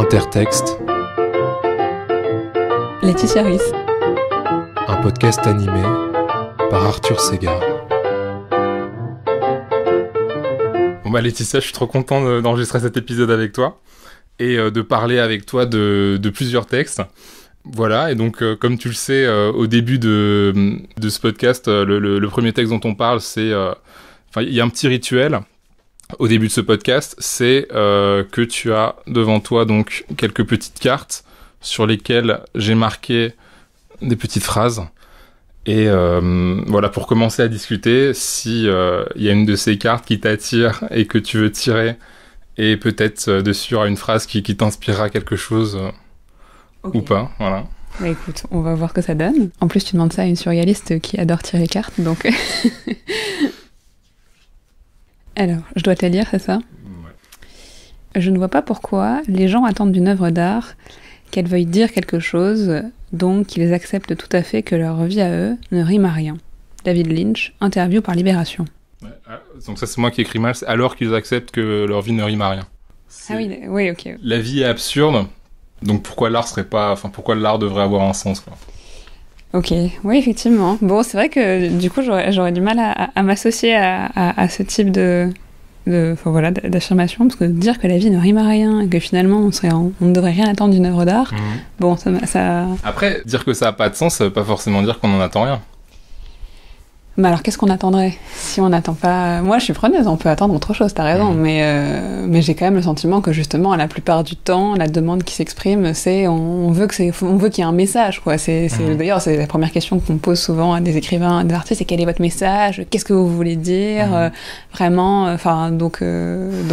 Intertexte. Laetitia Riss. Un podcast animé par Arthur Segar. Bon bah Laetitia, je suis trop content d'enregistrer cet épisode avec toi et de parler avec toi de plusieurs textes. Voilà, et donc comme tu le sais, au début de ce podcast, le premier texte dont on parle, c'est... il y a un petit rituel au début de ce podcast, c'est que tu as devant toi donc quelques petites cartes sur lesquelles j'ai marqué des petites phrases. Et voilà, pour commencer à discuter, si il y a une de ces cartes qui t'attire et que tu veux tirer, et peut-être dessus il y aura une phrase qui t'inspirera quelque chose ou pas, voilà. Bah écoute, on va voir ce que ça donne. En plus, tu demandes ça à une surréaliste qui adore tirer cartes, donc... Alors, je dois te la lire, c'est ça ? Ouais. Je ne vois pas pourquoi les gens attendent d'une œuvre d'art qu'elle veuille dire quelque chose, donc ils acceptent tout à fait que leur vie à eux ne rime à rien. David Lynch, interview par Libération. Ouais, donc ça c'est moi qui écris mal, c'est alors qu'ils acceptent que leur vie ne rime à rien. Ah oui, ok. La vie est absurde, donc pourquoi pourquoi l'art devrait avoir un sens, quoi. Ok, oui, effectivement. Bon, c'est vrai que du coup, j'aurais du mal à m'associer à ce type d'affirmation, parce que dire que la vie ne rime à rien et que finalement on ne devrait rien attendre d'une œuvre d'art, bon, ça... Après, dire que ça n'a pas de sens, ça veut pas forcément dire qu'on n'en attend rien. Mais alors, qu'est-ce qu'on attendrait si on n'attend pas... Moi, je suis preneuse, on peut attendre autre chose, t'as raison, mais j'ai quand même le sentiment que justement, la plupart du temps, la demande qui s'exprime, c'est on veut qu'il y ait un message, quoi. D'ailleurs, c'est la première question qu'on pose souvent à des écrivains, à des artistes, c'est quel est votre message ? Qu'est-ce que vous voulez dire ? Vraiment, donc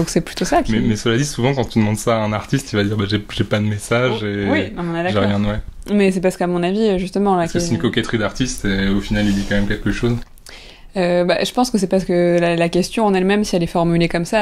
c'est plutôt ça. Mais cela dit, souvent, quand tu demandes ça à un artiste, il va dire j'ai pas de message et j'ai rien, ouais. Mais c'est parce qu'à mon avis, justement... Parce que c'est une coquetterie d'artiste et au final, il dit quand même quelque chose. Je pense que c'est parce que la question en elle-même, si elle est formulée comme ça,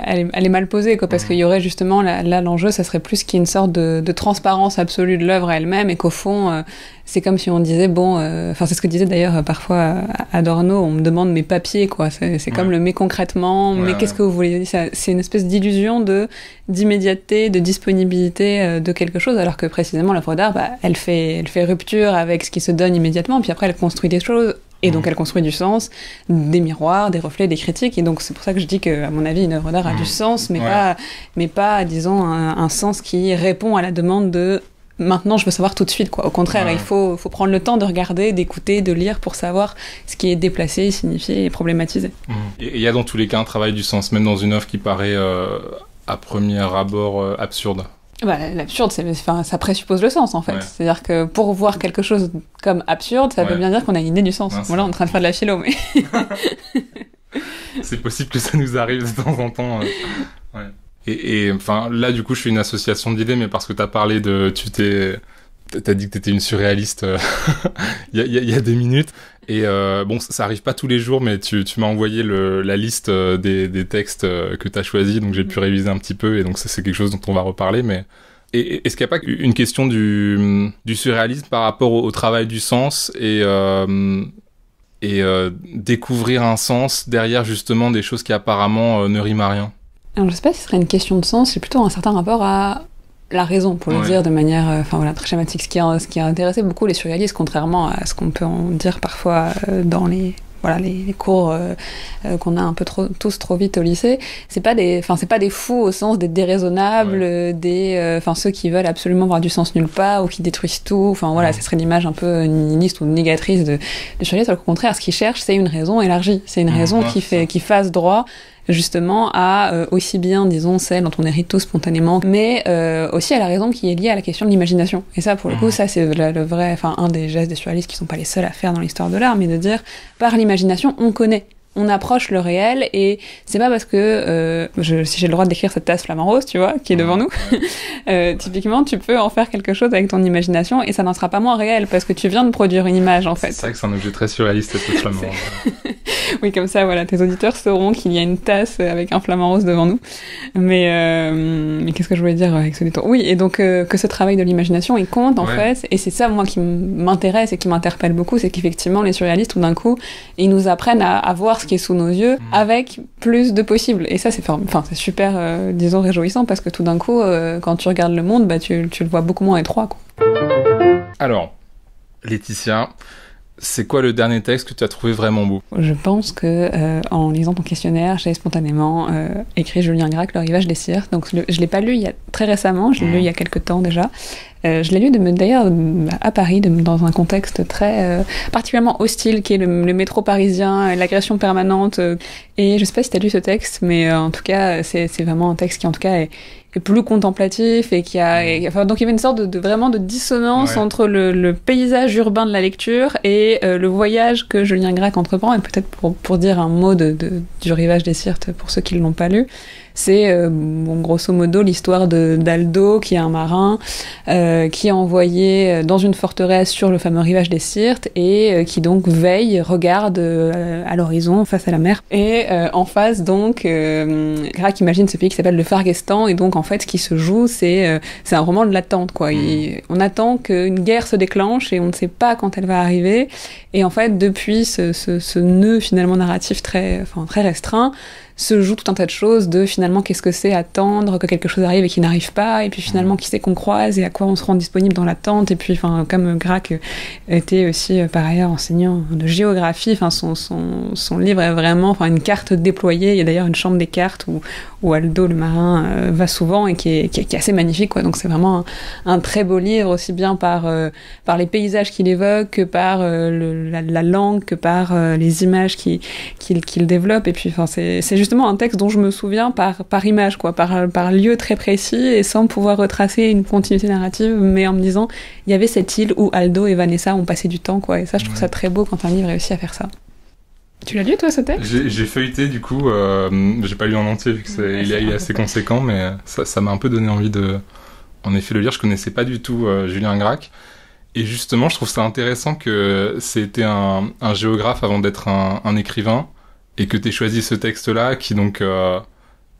elle est mal posée, quoi, parce qu'il y aurait justement, là, l'enjeu, ça serait plus qu'il y ait une sorte de transparence absolue de l'œuvre elle-même, et qu'au fond, c'est comme si on disait, c'est ce que disait d'ailleurs parfois Adorno, on me demande mes papiers, quoi, c'est comme le mais concrètement, mais qu'est-ce que vous voulez dire ? C'est une espèce d'illusion d'immédiateté, de disponibilité de quelque chose, alors que précisément l'œuvre d'art, elle fait rupture avec ce qui se donne immédiatement, puis après elle construit des choses. Et donc elle construit du sens, des miroirs, des reflets, des critiques. Et donc c'est pour ça que je dis que, à mon avis, une œuvre d'art a du sens, mais pas, disons, un sens qui répond à la demande de maintenant je veux savoir tout de suite, quoi. Au contraire, il faut prendre le temps de regarder, d'écouter, de lire pour savoir ce qui est déplacé, signifié et problématisé. Et il y a dans tous les cas un travail du sens, même dans une œuvre qui paraît à premier abord absurde. L'absurde, ça présuppose le sens, en fait. Ouais. C'est-à-dire que pour voir quelque chose comme absurde, ça veut bien dire qu'on a une idée du sens. Là, on est en train de faire de la philo, mais... C'est possible que ça nous arrive de temps en temps. Ouais. Et là, du coup, je fais une association d'idées, mais parce que t'as parlé t'as dit que t'étais une surréaliste il y a des minutes. Et ça arrive pas tous les jours, mais tu m'as envoyé la liste des textes que t'as choisis, donc j'ai pu réviser un petit peu, et donc ça c'est quelque chose dont on va reparler. Mais est-ce qu'il n'y a pas une question du surréalisme par rapport au travail du sens et découvrir un sens derrière justement des choses qui apparemment ne riment à rien? Alors je sais pas si ce serait une question de sens, c'est plutôt un certain rapport à la raison, pour le dire de manière très schématique. Ce qui a intéressé beaucoup les surréalistes, contrairement à ce qu'on peut en dire parfois dans les cours qu'on a un peu tous trop vite au lycée, c'est pas des fous au sens des déraisonnables, ceux qui veulent absolument voir du sens nulle part ou qui détruisent tout. Ça serait l'image un peu nihiliste ou négatrice de surréalistes. Au contraire, ce qu'ils cherchent, c'est une raison élargie. C'est une raison qui fasse droit justement à aussi bien, disons, celle dont on hérite tous spontanément, mais aussi à la raison qui est liée à la question de l'imagination. Et ça, pour le coup, ça c'est le vrai, un des gestes des surréalistes qui sont pas les seuls à faire dans l'histoire de l'art, mais de dire, par l'imagination, on connaît. On approche le réel, et c'est pas parce que si j'ai le droit de décrire cette tasse flamant rose, tu vois, qui est devant nous, typiquement tu peux en faire quelque chose avec ton imagination et ça n'en sera pas moins réel parce que tu viens de produire une image, en fait. C'est vrai que c'est un objet très surréaliste, cette tasse flamant rose. Oui, comme ça, voilà, tes auditeurs sauront qu'il y a une tasse avec un flamant rose devant nous. Mais qu'est-ce que je voulais dire avec ce détour ? Oui, et donc que ce travail de l'imagination, il compte, en fait, et c'est ça, moi, qui m'intéresse et qui m'interpelle beaucoup, c'est qu'effectivement, les surréalistes, tout d'un coup, ils nous apprennent à voir ce qui est sous nos yeux avec plus de possibles. Et ça, c'est super, disons, réjouissant parce que tout d'un coup, quand tu regardes le monde, tu le vois beaucoup moins étroit, quoi. Alors, Laetitia, c'est quoi le dernier texte que tu as trouvé vraiment beau ? Je pense que en lisant ton questionnaire, j'ai spontanément écrit Julien Gracq, Le rivage des Syrtes. Donc je l'ai pas lu très récemment, je l'ai lu il y a quelques temps déjà. Je l'ai lu d'ailleurs à Paris, dans un contexte très particulièrement hostile, qui est le métro parisien, l'agression permanente. Et je sais pas si tu as lu ce texte, mais en tout cas, c'est vraiment un texte qui en tout cas est plus contemplatif et donc il y avait une sorte de vraiment de dissonance entre le paysage urbain de la lecture et le voyage que Julien Gracq entreprend. Et peut-être pour dire un mot du rivage des Syrtes pour ceux qui ne l'ont pas lu, c'est grosso modo l'histoire d'Aldo, qui est un marin qui est envoyé dans une forteresse sur le fameux rivage des Syrtes et qui donc regarde à l'horizon face à la mer. Et en face donc Gracq imagine ce pays qui s'appelle le Fargestan, et donc en fait ce qui se joue c'est un roman de l'attente, quoi. On attend qu'une guerre se déclenche et on ne sait pas quand elle va arriver, et en fait depuis ce nœud finalement narratif très restreint se joue tout un tas de choses de finalement qu'est-ce que c'est attendre que quelque chose arrive et qui n'arrive pas, et puis finalement qui c'est qu'on croise et à quoi on se rend disponible dans l'attente. Et puis comme Gracq était aussi par ailleurs enseignant de géographie, son livre est vraiment une carte déployée. Il y a d'ailleurs une chambre des cartes où Aldo le marin va souvent et qui est assez magnifique, quoi. Donc c'est vraiment un très beau livre, aussi bien par les paysages qu'il évoque que par la langue, que par les images qu'il développe. Et puis c'est justement un texte dont je me souviens par image, quoi, par lieu très précis, et sans pouvoir retracer une continuité narrative, mais en me disant il y avait cette île où Aldo et Vanessa ont passé du temps, quoi. Et ça, je trouve ça très beau quand un livre réussit à faire ça. Tu l'as lu, toi, ce texte ? J'ai feuilleté, du coup, j'ai pas lu en entier vu que il est assez conséquent, mais ça m'a un peu donné envie de, en effet, le lire. Je connaissais pas du tout Julien Gracq, et justement, je trouve ça intéressant que c'était un géographe avant d'être un écrivain, et que t'aies choisi ce texte-là, qui donc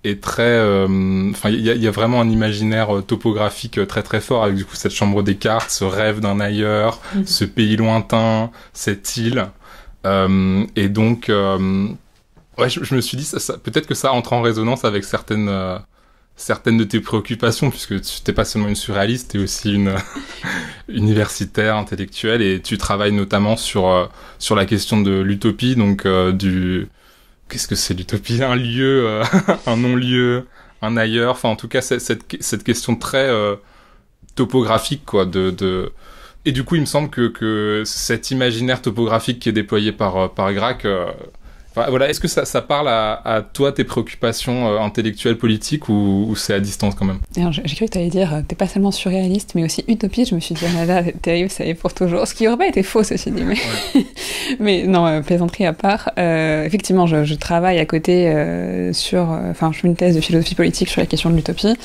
est très... il y a vraiment un imaginaire topographique très très fort, avec du coup cette chambre des cartes, ce rêve d'un ailleurs, ce pays lointain, cette île. Et donc, je me suis dit, ça, peut-être que ça entre en résonance avec certaines de tes préoccupations, puisque tu n'es pas seulement une surréaliste, tu es aussi une universitaire, intellectuelle, et tu travailles notamment sur la question de l'utopie, donc qu'est-ce que c'est l'utopie ? Un lieu, un non-lieu, un ailleurs, en tout cas cette question très topographique, quoi, Et du coup, il me semble que cet imaginaire topographique qui est déployé par Gracq, est-ce que ça parle à toi, tes préoccupations intellectuelles, politiques, ou c'est à distance quand même ? Alors, j'ai cru que tu allais dire, t'es pas seulement surréaliste, mais aussi utopiste. Je me suis dit, là, t'es terrible, ça y est pour toujours. Ce qui aurait pas été faux, ceci dit. Mais non, plaisanterie à part. Effectivement, je travaille à côté je fais une thèse de philosophie politique sur la question de l'utopie.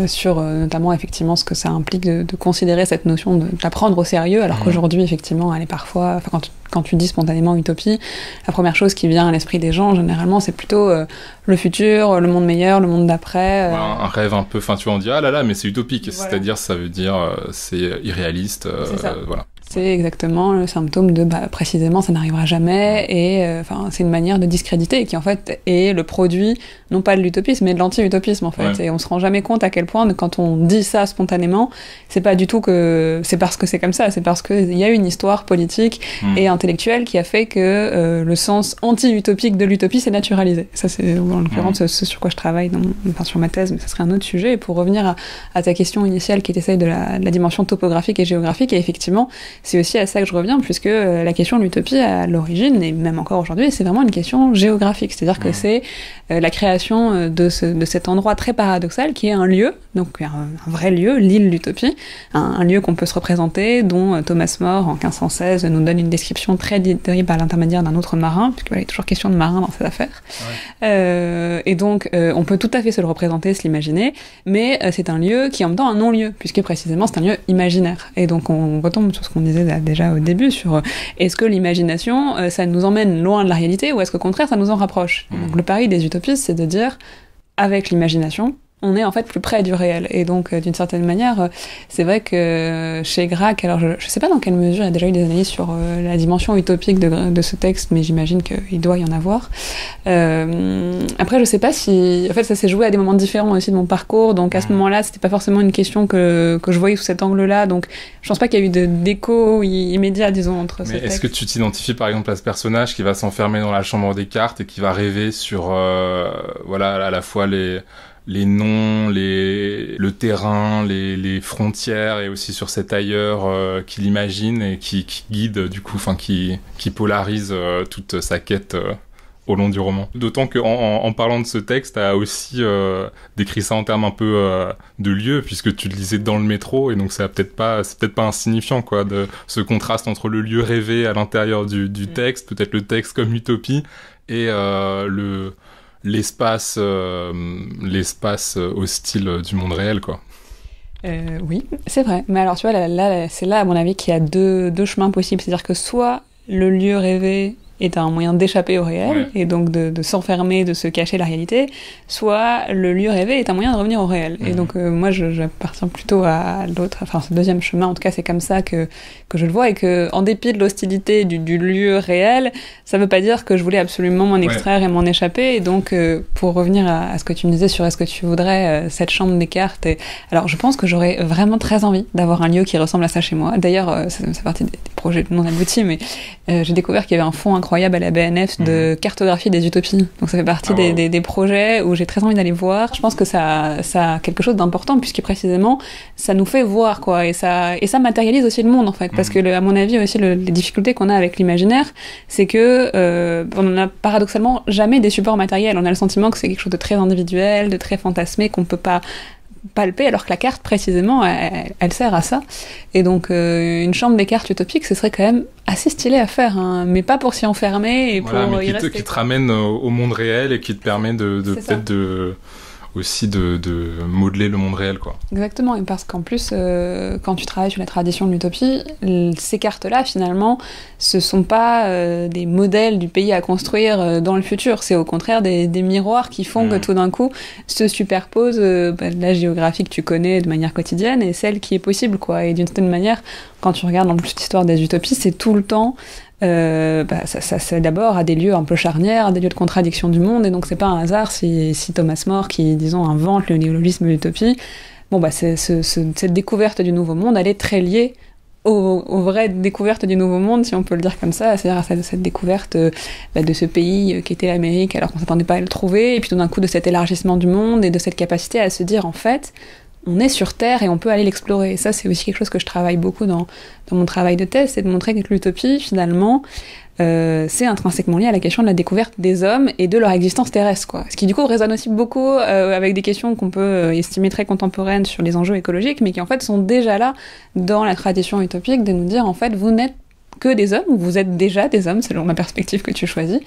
Sur notamment effectivement ce que ça implique de considérer cette notion de la prendre au sérieux, alors qu'aujourd'hui effectivement elle est parfois, quand tu dis spontanément utopie, la première chose qui vient à l'esprit des gens généralement c'est plutôt le futur, le monde meilleur, le monde d'après. Un rêve un peu, tu vois, on dit ah là là mais c'est utopique, voilà. C'est-à-dire ça veut dire c'est irréaliste, c'est ça. Voilà. C'est exactement le symptôme de précisément ça n'arrivera jamais, et c'est une manière de discréditer qui en fait est le produit non pas de l'utopisme mais de l'anti-utopisme en fait. Ouais. Et on se rend jamais compte à quel point quand on dit ça spontanément, c'est pas du tout que c'est parce que c'est comme ça, c'est parce que il y a une histoire politique et intellectuelle qui a fait que le sens anti-utopique de l'utopie s'est naturalisé. Ça c'est en l'occurrence ce sur quoi je travaille sur ma thèse, mais ça serait un autre sujet. Et pour revenir à ta question initiale qui était celle de la dimension topographique et géographique, et effectivement c'est aussi à ça que je reviens, puisque la question de l'utopie à l'origine, et même encore aujourd'hui, c'est vraiment une question géographique, c'est-à-dire que c'est la création de cet endroit très paradoxal qui est un lieu, donc un vrai lieu, l'île l'utopie, un lieu qu'on peut se représenter, dont Thomas More en 1516 nous donne une description très littérée par l'intermédiaire d'un autre marin, puisqu'il est toujours question de marin dans cette affaire. Ouais. Et donc on peut tout à fait se le représenter, se l'imaginer, mais c'est un lieu qui est en même temps un non-lieu, puisque précisément c'est un lieu imaginaire. Et donc on retombe sur ce qu'on disait déjà au début, sur est-ce que l'imagination ça nous emmène loin de la réalité, ou est-ce qu'au contraire ça nous en rapproche. Donc le pari des utopistes, c'est de dire avec l'imagination on est en fait plus près du réel. Et donc, d'une certaine manière, c'est vrai que chez Gracq, alors je sais pas dans quelle mesure il y a déjà eu des analyses sur la dimension utopique de ce texte, mais j'imagine qu'il doit y en avoir. Après, je sais pas si... En fait, ça s'est joué à des moments différents aussi de mon parcours, donc à ce moment-là, c'était pas forcément une question que je voyais sous cet angle-là, donc je pense pas qu'il y a eu d'écho immédiat, disons, entre ces textes. Est-ce que tu t'identifies par exemple à ce personnage qui va s'enfermer dans la chambre des cartes et qui va rêver sur, voilà, à la fois les noms, le terrain, les frontières et aussi sur cet ailleurs qu'il imagine et qui guide du coup, enfin qui polarise toute sa quête au long du roman. D'autant que en parlant de ce texte, t'as aussi décrit ça en termes un peu de lieu, puisque tu le lisais dans le métro, et donc c'est peut-être pas insignifiant quoi, de ce contraste entre le lieu rêvé à l'intérieur du texte, peut-être le texte comme utopie, et l'espace hostile du monde réel, quoi. Oui, c'est vrai. Mais alors, tu vois, là, c'est là, à mon avis, qu'il y a deux chemins possibles. C'est-à-dire que soit le lieu rêvé est un moyen d'échapper au réel, et donc de s'enfermer, de se cacher la réalité, soit le lieu rêvé est un moyen de revenir au réel. Et donc moi j'appartiens plutôt à l'autre, enfin ce deuxième chemin, en tout cas c'est comme ça que je le vois, et que en dépit de l'hostilité du lieu réel, ça veut pas dire que je voulais absolument m'en extraire et m'en échapper. Et donc pour revenir à ce que tu me disais sur est-ce que tu voudrais cette chambre des cartes, alors je pense que j'aurais vraiment très envie d'avoir un lieu qui ressemble à ça chez moi. D'ailleurs c'est partie des projets non aboutis, mais j'ai découvert qu'il y avait un fonds incroyable à la BNF de cartographie des utopies. Donc ça fait partie des projets où j'ai très envie d'aller voir. Je pense que ça a quelque chose d'important, puisque précisément ça nous fait voir quoi, et ça matérialise aussi le monde en fait, parce que à mon avis aussi les difficultés qu'on a avec l'imaginaire, c'est que on n'a paradoxalement jamais des supports matériels. On a le sentiment que c'est quelque chose de très individuel, de très fantasmé, qu'on peut pas palper, alors que la carte précisément elle sert à ça. Et donc une chambre des cartes utopique, ce serait quand même assez stylé à faire, hein, mais pas pour s'y enfermer et voilà, pour mais qui te ramène au monde réel et qui te permet aussi de modeler le monde réel, quoi. Exactement, et parce qu'en plus, quand tu travailles sur la tradition de l'utopie, ces cartes-là, finalement, ce sont pas des modèles du pays à construire dans le futur, c'est au contraire des miroirs qui font que tout d'un coup se superpose la géographie que tu connais de manière quotidienne et celle qui est possible, quoi. Et d'une certaine manière, quand tu regardes en plus l'histoire des utopies, c'est tout le temps ça c'est d'abord à des lieux un peu charnières, à des lieux de contradiction du monde, et donc c'est pas un hasard si Thomas More, qui disons invente le néologisme de l'utopie, cette découverte du nouveau monde, elle est très liée aux vraies découvertes du nouveau monde, si on peut le dire comme ça, c'est-à-dire à cette découverte de ce pays qui était l'Amérique alors qu'on s'attendait pas à le trouver, et puis tout d'un coup de cet élargissement du monde et de cette capacité à se dire en fait on est sur Terre et on peut aller l'explorer. Et ça, c'est aussi quelque chose que je travaille beaucoup dans mon travail de thèse, c'est de montrer que l'utopie, finalement, c'est intrinsèquement lié à la question de la découverte des hommes et de leur existence terrestre, quoi. Ce qui, du coup, résonne aussi beaucoup avec des questions qu'on peut estimer très contemporaines sur les enjeux écologiques, mais qui, en fait, sont déjà là dans la tradition utopique, de nous dire, en fait, vous n'êtes que des hommes, ou vous êtes déjà des hommes, selon la perspective que tu choisis.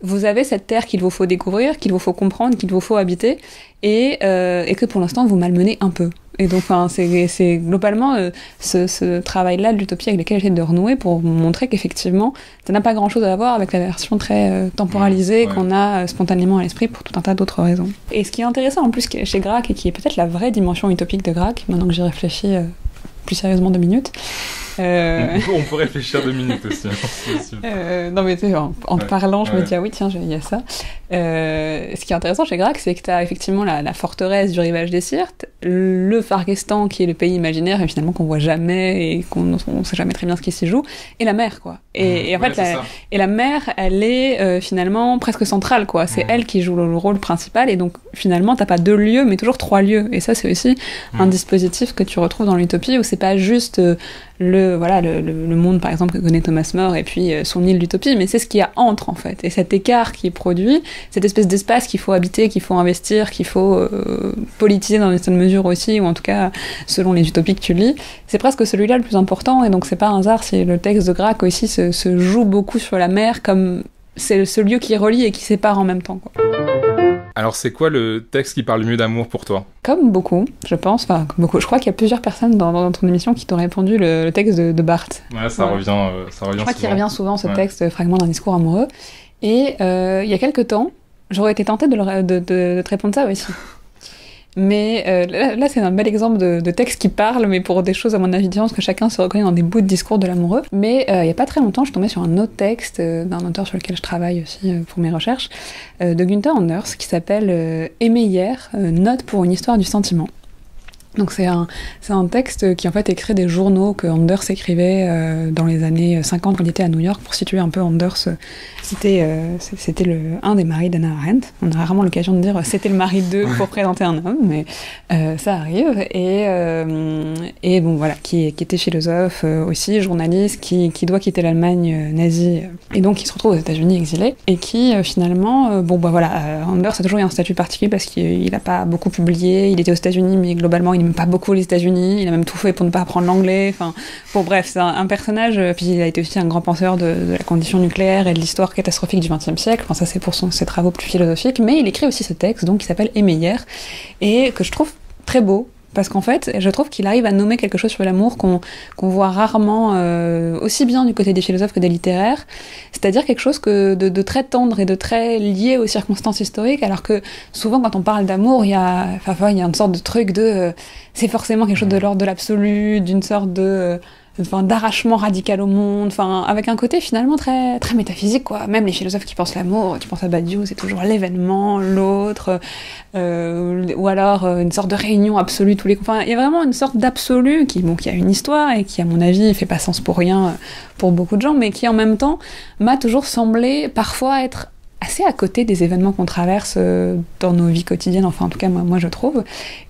Vous avez cette terre qu'il vous faut découvrir, qu'il vous faut comprendre, qu'il vous faut habiter, et que pour l'instant vous malmenez un peu. Et donc, c'est globalement ce travail-là de l'utopie avec lequel j'essaie de renouer pour montrer qu'effectivement, ça n'a pas grand-chose à voir avec la version très temporalisée qu'on a spontanément à l'esprit pour tout un tas d'autres raisons. Et ce qui est intéressant en plus chez Gracq, et qui est peut-être la vraie dimension utopique de Gracq, maintenant que j'y réfléchis plus sérieusement 2 minutes, on peut réfléchir 2 minutes aussi. Non mais tu sais, en parlant, je me dis ah oui tiens, il y a ça. Ce qui est intéressant chez Gracq, c'est que tu as effectivement la forteresse du rivage des Syrtes, le Fargestan qui est le pays imaginaire et finalement qu'on voit jamais et qu'on sait jamais très bien ce qui s'y joue, et la mer quoi. Et en fait la mer, elle est finalement presque centrale quoi. C'est elle qui joue le rôle principal, et donc finalement t'as pas 2 lieux mais toujours 3 lieux. Et ça c'est aussi un dispositif que tu retrouves dans l'utopie, où c'est pas juste le monde par exemple que connaît Thomas More et puis son île d'utopie, mais c'est ce qu'il y a entre en fait, et cet écart qui est produit, cette espèce d'espace qu'il faut habiter, qu'il faut investir, qu'il faut politiser dans une certaine mesure aussi, ou en tout cas selon les utopies que tu lis, c'est presque celui-là le plus important. Et donc c'est pas un hasard si le texte de Gracq aussi se joue beaucoup sur la mer, comme c'est ce lieu qui relie et qui sépare en même temps quoi. Alors, c'est quoi le texte qui parle le mieux d'amour pour toi ? Comme beaucoup, je pense. Enfin, comme beaucoup. Je crois qu'il y a plusieurs personnes dans ton émission qui t'ont répondu le texte de Barthes. Ouais, ça revient je crois qu'il revient souvent, ce texte, fragment d'un discours amoureux. Et il y a quelques temps, j'aurais été tentée de te répondre ça aussi. Mais là, c'est un bel exemple de texte qui parle, mais pour des choses, à mon avis, différentes, parce que chacun se reconnaît dans des bouts de discours de l'amoureux. Mais il n'y a pas très longtemps, je suis tombée sur un autre texte d'un auteur sur lequel je travaille aussi pour mes recherches, de Günther Anders, qui s'appelle Aimer hier, note pour une histoire du sentiment. Donc c'est un texte qui en fait écrit des journaux que Anders écrivait dans les années 50 quand il était à New York. Pour situer un peu Anders, c'était un des maris d'Hannah Arendt. On a rarement l'occasion de dire c'était le mari d'eux pour présenter un homme, mais ça arrive. Et bon voilà, qui était philosophe aussi, journaliste, qui doit quitter l'Allemagne nazie et donc qui se retrouve aux États-Unis exilé et qui finalement, Anders a toujours eu un statut particulier parce qu'il n'a pas beaucoup publié. Il était aux États-Unis, mais globalement il n'aime pas beaucoup les États-Unis, il a même tout fait pour ne pas apprendre l'anglais, enfin, bon bref, c'est un personnage, puis il a été aussi un grand penseur de la condition nucléaire et de l'histoire catastrophique du XXe siècle, enfin ça c'est pour ses travaux plus philosophiques, mais il écrit aussi ce texte, donc qui s'appelle Aimer hier, et que je trouve très beau, parce qu'en fait, je trouve qu'il arrive à nommer quelque chose sur l'amour qu'on voit rarement, aussi bien du côté des philosophes que des littéraires, c'est-à-dire quelque chose de très tendre et de très lié aux circonstances historiques, alors que souvent quand on parle d'amour, il y a une sorte de truc c'est forcément quelque chose de l'ordre de l'absolu, d'une sorte d'arrachement radical au monde, avec un côté finalement très, très métaphysique, quoi. Même les philosophes qui pensent l'amour, tu penses à Badiou, c'est toujours l'événement, l'autre, ou alors une sorte de réunion absolue tous les... Enfin, il y a vraiment une sorte d'absolu qui a une histoire et qui, à mon avis, fait pas sens pour rien pour beaucoup de gens, mais qui en même temps m'a toujours semblé parfois être assez à côté des événements qu'on traverse dans nos vies quotidiennes, enfin en tout cas moi je trouve.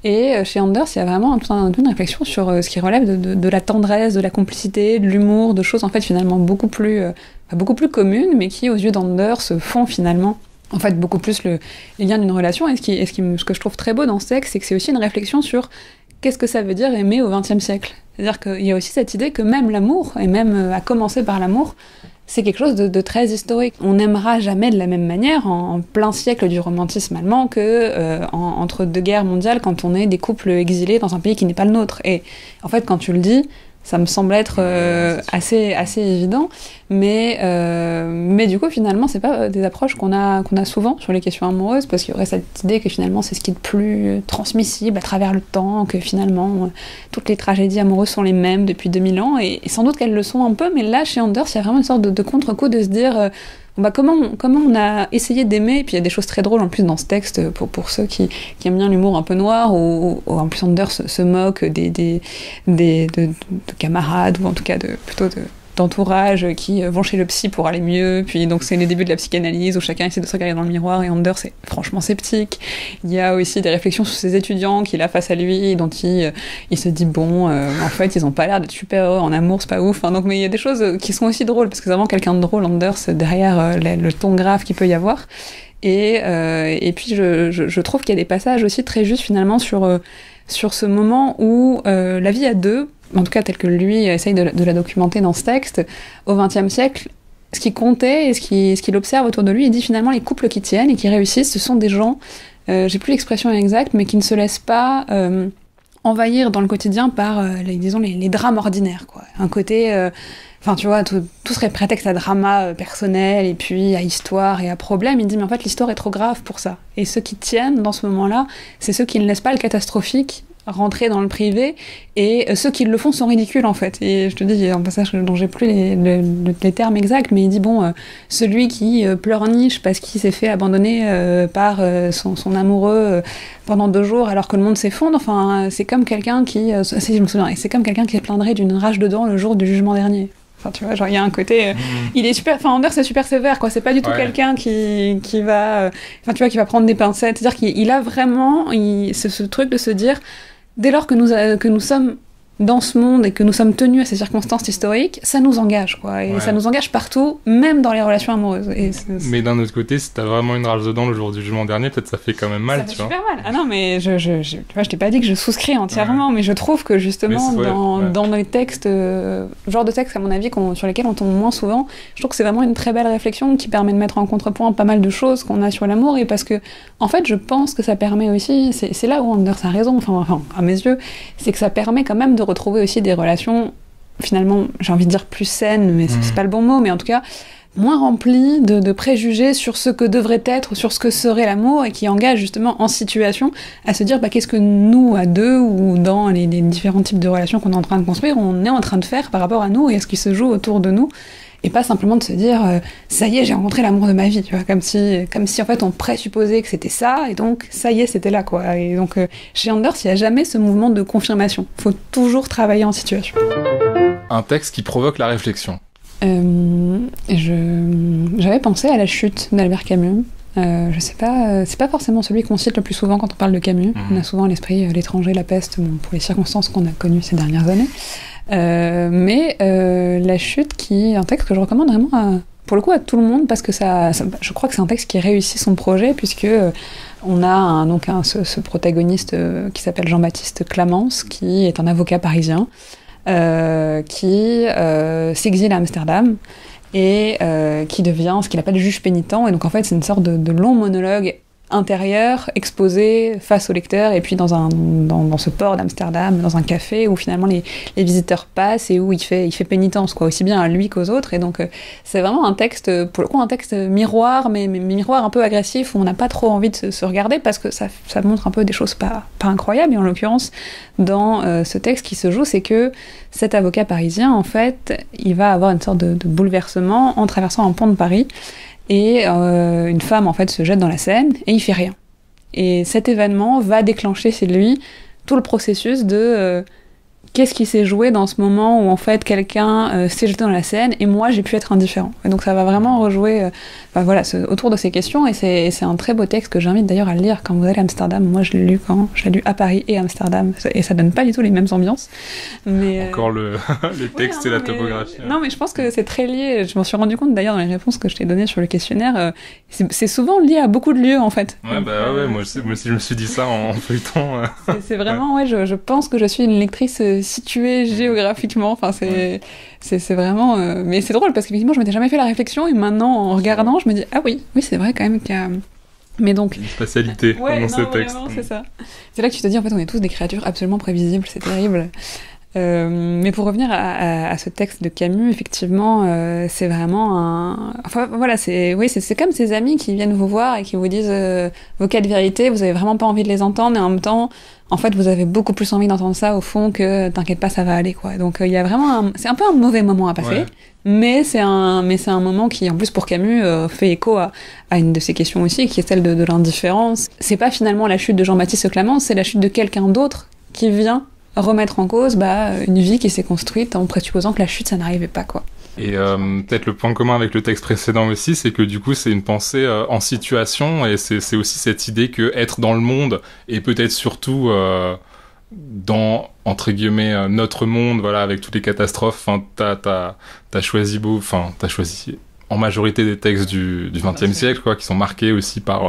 Et chez Anders, il y a vraiment une réflexion sur ce qui relève de la tendresse, de la complicité, de l'humour, de choses en fait finalement beaucoup plus communes, mais qui aux yeux d'Anders font finalement en fait beaucoup plus les liens d'une relation. Et ce que je trouve très beau dans ce texte, c'est que c'est aussi une réflexion sur qu'est-ce que ça veut dire aimer au XXe siècle. C'est-à-dire qu'il y a aussi cette idée que même l'amour, et même à commencer par l'amour, c'est quelque chose de très historique. On n'aimera jamais de la même manière en plein siècle du romantisme allemand que entre deux guerres mondiales quand on est des couples exilés dans un pays qui n'est pas le nôtre. Et en fait, quand tu le dis, ça me semble être assez évident, mais du coup finalement c'est pas des approches qu'on a souvent sur les questions amoureuses, parce qu'il y aurait cette idée que finalement c'est ce qui est le plus transmissible à travers le temps, que finalement toutes les tragédies amoureuses sont les mêmes depuis 2000 ans, et sans doute qu'elles le sont un peu, mais là chez Anders il y a vraiment une sorte de contre-coup de se dire comment on a essayé d'aimer. Et puis il y a des choses très drôles en plus dans ce texte pour ceux qui aiment bien l'humour un peu noir, où en plus Anders se moque de camarades, ou en tout cas d'entourage qui vont chez le psy pour aller mieux, puis donc c'est les débuts de la psychanalyse où chacun essaie de se regarder dans le miroir et Anders est franchement sceptique. Il y a aussi des réflexions sur ses étudiants qu'il a face à lui, dont il se dit en fait ils ont pas l'air d'être super heureux en amour, c'est pas ouf, donc mais il y a des choses qui sont aussi drôles, parce que c'est vraiment quelqu'un de drôle Anders derrière le ton grave qu'il peut y avoir. Et puis je trouve qu'il y a des passages aussi très justes finalement sur ce moment où la vie à deux, en tout cas tel que lui essaye de la documenter dans ce texte, au XXe siècle, ce qui comptait et ce qu'il observe autour de lui, il dit finalement les couples qui tiennent et qui réussissent, ce sont des gens, j'ai plus l'expression exacte, mais qui ne se laissent pas envahir dans le quotidien par, les drames ordinaires, quoi. Un côté... tu vois, tout serait prétexte à drama personnel, et puis à histoire et à problème. Il dit, mais en fait, l'histoire est trop grave pour ça. Et ceux qui tiennent dans ce moment-là, c'est ceux qui ne laissent pas le catastrophique rentrer dans le privé, et ceux qui le font sont ridicules, en fait. Et je te dis, il y a un passage dont j'ai plus les termes exacts, mais il dit, celui qui pleurniche parce qu'il s'est fait abandonner par son amoureux pendant 2 jours alors que le monde s'effondre, c'est comme quelqu'un qui... je me souviens, c'est comme quelqu'un qui se plaindrait d'une rage de dents le jour du jugement dernier. Tu vois, il y a un côté... il est super... Anders, c'est super sévère, quoi. C'est pas du tout quelqu'un qui va... qui va prendre des pincettes. C'est-à-dire qu'il a vraiment ce truc de se dire... Dès lors que nous sommes dans ce monde et que nous sommes tenus à ces circonstances historiques, ça nous engage, quoi. Et ça nous engage partout, même dans les relations amoureuses. Mais d'un autre côté, si t'as vraiment une rage dedans le jour du jugement dernier, peut-être ça fait quand même mal, tu vois. Ça fait super mal. Ah non, mais je t'ai pas dit que je souscris entièrement, mais je trouve que justement, dans les textes, genre de textes, à mon avis, sur lesquels on tombe moins souvent, je trouve que c'est vraiment une très belle réflexion qui permet de mettre en contrepoint pas mal de choses qu'on a sur l'amour, et parce que, en fait, je pense que ça permet aussi, c'est là où Anders a raison, à mes yeux, c'est que ça permet quand même de retrouver aussi des relations, finalement, j'ai envie de dire plus saines, mais c'est pas le bon mot, mais en tout cas, moins rempli de préjugés sur ce que devrait être, sur ce que serait l'amour, et qui engage justement en situation à se dire qu'est-ce que nous, à deux, ou dans les différents types de relations qu'on est en train de construire, on est en train de faire par rapport à nous et à ce qui se joue autour de nous, et pas simplement de se dire ça y est, j'ai rencontré l'amour de ma vie, tu vois, comme si en fait on présupposait que c'était ça, et donc ça y est, c'était là, quoi. Et donc chez Anders, il n'y a jamais ce mouvement de confirmation, il faut toujours travailler en situation. Un texte qui provoque la réflexion. J'avais pensé à La Chute d'Albert Camus. Je sais pas, c'est pas forcément celui qu'on cite le plus souvent quand on parle de Camus. On a souvent à l'esprit L'étranger, la peste, pour les circonstances qu'on a connues ces dernières années. Mais La Chute, qui est un texte que je recommande vraiment pour le coup à tout le monde, parce que je crois que c'est un texte qui réussit son projet, puisque on a ce protagoniste qui s'appelle Jean-Baptiste Clamence, qui est un avocat parisien, qui s'exile à Amsterdam et qui devient ce qu'il appelle juge pénitent, et donc en fait c'est une sorte de long monologue intérieur exposé face au lecteur, et puis dans ce port d'Amsterdam, dans un café où finalement les visiteurs passent et où il fait pénitence, quoi, aussi bien à lui qu'aux autres. Et donc c'est vraiment un texte, pour le coup un texte miroir, mais miroir un peu agressif, où on n'a pas trop envie de se regarder, parce que ça montre un peu des choses pas incroyables. Et en l'occurrence dans ce texte qui se joue, c'est que cet avocat parisien, en fait, il va avoir une sorte de bouleversement en traversant un pont de Paris, et une femme en fait se jette dans la Seine et il fait rien. Et cet événement va déclencher chez lui tout le processus de qu'est-ce qui s'est joué dans ce moment où en fait quelqu'un s'est jeté dans la Seine et moi j'ai pu être indifférent. Et donc ça va vraiment rejouer autour de ces questions, et c'est un très beau texte que j'invite d'ailleurs à lire quand vous allez à Amsterdam. Moi je l'ai lu à Paris et à Amsterdam, et ça donne pas du tout les mêmes ambiances. Mais, encore les textes et la topographie. Non, mais je pense que c'est très lié. Je m'en suis rendu compte d'ailleurs dans les réponses que je t'ai données sur le questionnaire. C'est souvent lié à beaucoup de lieux en fait. Ouais, moi aussi je me suis dit ça en feuilletant. C'est vraiment, je pense que je suis une lectrice située géographiquement. Enfin, c'est vraiment. Mais c'est drôle parce qu'effectivement, je m'étais jamais fait la réflexion, et maintenant, en regardant, je me dis, ah oui, c'est vrai quand même qu'il y a. Mais donc. Une spatialité dans ce texte. Vraiment, c'est ça. C'est là que tu te dis, en fait, on est tous des créatures absolument prévisibles, c'est terrible. Mais pour revenir à ce texte de Camus, effectivement, c'est vraiment enfin voilà, c'est comme ces amis qui viennent vous voir et qui vous disent vos quatre vérités, vous avez vraiment pas envie de les entendre, et en même temps, en fait, vous avez beaucoup plus envie d'entendre ça au fond que t'inquiète pas, ça va aller, quoi. Donc il y a vraiment c'est un peu un mauvais moment à passer. Ouais. Mais c'est un moment qui, en plus pour Camus, fait écho à une de ses questions aussi, qui est celle de l'indifférence. C'est pas finalement la chute de Jean-Baptiste Clamence, c'est la chute de quelqu'un d'autre qui vient remettre en cause une vie qui s'est construite en présupposant que la chute, ça n'arrivait pas, quoi. Et peut-être le point commun avec le texte précédent aussi, c'est que du coup c'est une pensée en situation, et c'est aussi cette idée que être dans le monde, et peut-être surtout dans, entre guillemets, notre monde, voilà, avec toutes les catastrophes, t'as choisi en majorité des textes du XXe siècle, quoi, qui sont marqués aussi par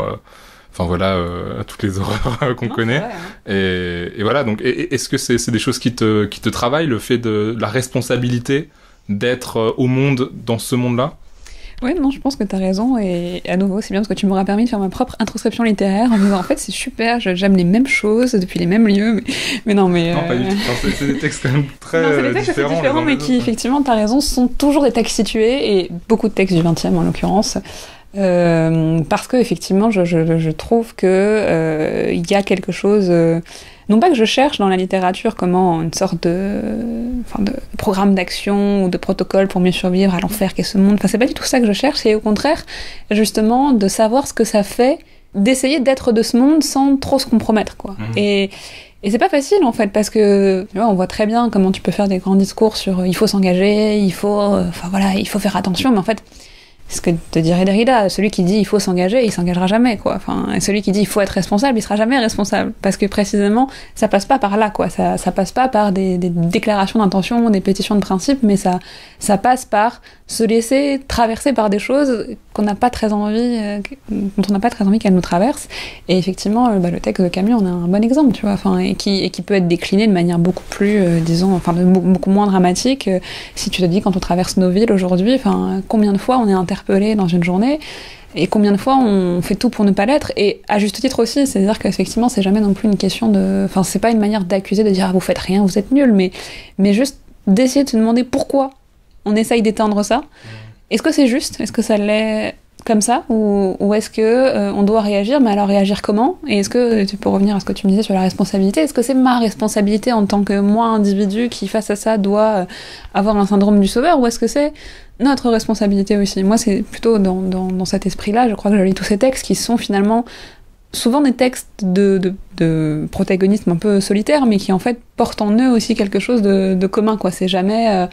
toutes les horreurs qu'on connaît. Vrai, hein. Et voilà, donc est-ce que c'est des choses qui te travaillent, le fait de la responsabilité d'être au monde, dans ce monde-là? Oui, non, je pense que t'as raison, et à nouveau, c'est bien parce que tu m'auras permis de faire ma propre introspection littéraire en me disant, en fait, c'est super, j'aime les mêmes choses depuis les mêmes lieux, mais non, mais... Non, pas du tout, c'est des textes quand même très différents, mais qui, effectivement, t'as raison, sont toujours des textes situés, et beaucoup de textes du XXe en l'occurrence, parce que effectivement je trouve que il y a quelque chose, non pas que je cherche dans la littérature comment une sorte de programme d'action ou de protocole pour mieux survivre à l'enfer qu'est ce monde, c'est pas du tout ça que je cherche, c'est au contraire justement de savoir ce que ça fait d'essayer d'être de ce monde sans trop se compromettre, quoi. Et c'est pas facile, en fait, parce que on voit très bien comment tu peux faire des grands discours sur il faut s'engager, il faut faire attention, mais en fait ce que te dirait Derrida, celui qui dit il faut s'engager, il s'engagera jamais, quoi. Et celui qui dit il faut être responsable, il sera jamais responsable, parce que précisément ça passe pas par là, quoi. Ça passe pas par des déclarations d'intention, des pétitions de principe, mais ça passe par se laisser traverser par des choses qu'on n'a pas très envie, dont on n'a pas très envie qu'elles nous traversent. Et effectivement, le texte de Camus en est un bon exemple, tu vois, et qui peut être décliné de manière beaucoup plus, beaucoup moins dramatique. Si tu te dis, quand on traverse nos villes aujourd'hui, combien de fois on est interpellé dans une journée, et combien de fois on fait tout pour ne pas l'être, et à juste titre aussi, c'est-à-dire qu'effectivement, c'est jamais non plus une question de... c'est pas une manière d'accuser, de dire vous faites rien, vous êtes nuls, mais juste d'essayer de se demander pourquoi on essaye d'éteindre ça, est-ce que c'est juste? Est-ce que ça l'est comme ça, ou est-ce que on doit réagir, mais alors réagir comment? Et est-ce que, pour revenir à ce que tu me disais sur la responsabilité, est-ce que c'est ma responsabilité en tant que moi, individu, qui face à ça doit avoir un syndrome du sauveur, ou est-ce que c'est notre responsabilité aussi? Moi, c'est plutôt dans cet esprit-là, je crois que je lis tous ces textes qui sont finalement souvent des textes de protagonisme un peu solitaire, mais qui en fait portent en eux aussi quelque chose de commun, quoi. C'est jamais...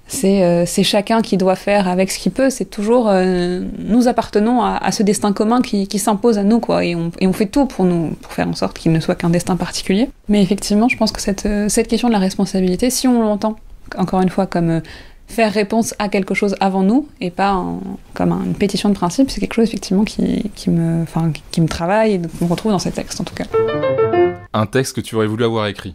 c'est chacun qui doit faire avec ce qu'il peut, c'est toujours nous appartenons à ce destin commun qui s'impose à nous, quoi, et on fait tout pour faire en sorte qu'il ne soit qu'un destin particulier. Mais effectivement, je pense que cette question de la responsabilité, si on l'entend, encore une fois, comme faire réponse à quelque chose avant nous, et pas comme une pétition de principe, c'est quelque chose effectivement qui me travaille, et qu'on retrouve dans ces textes en tout cas. Un texte que tu aurais voulu avoir écrit?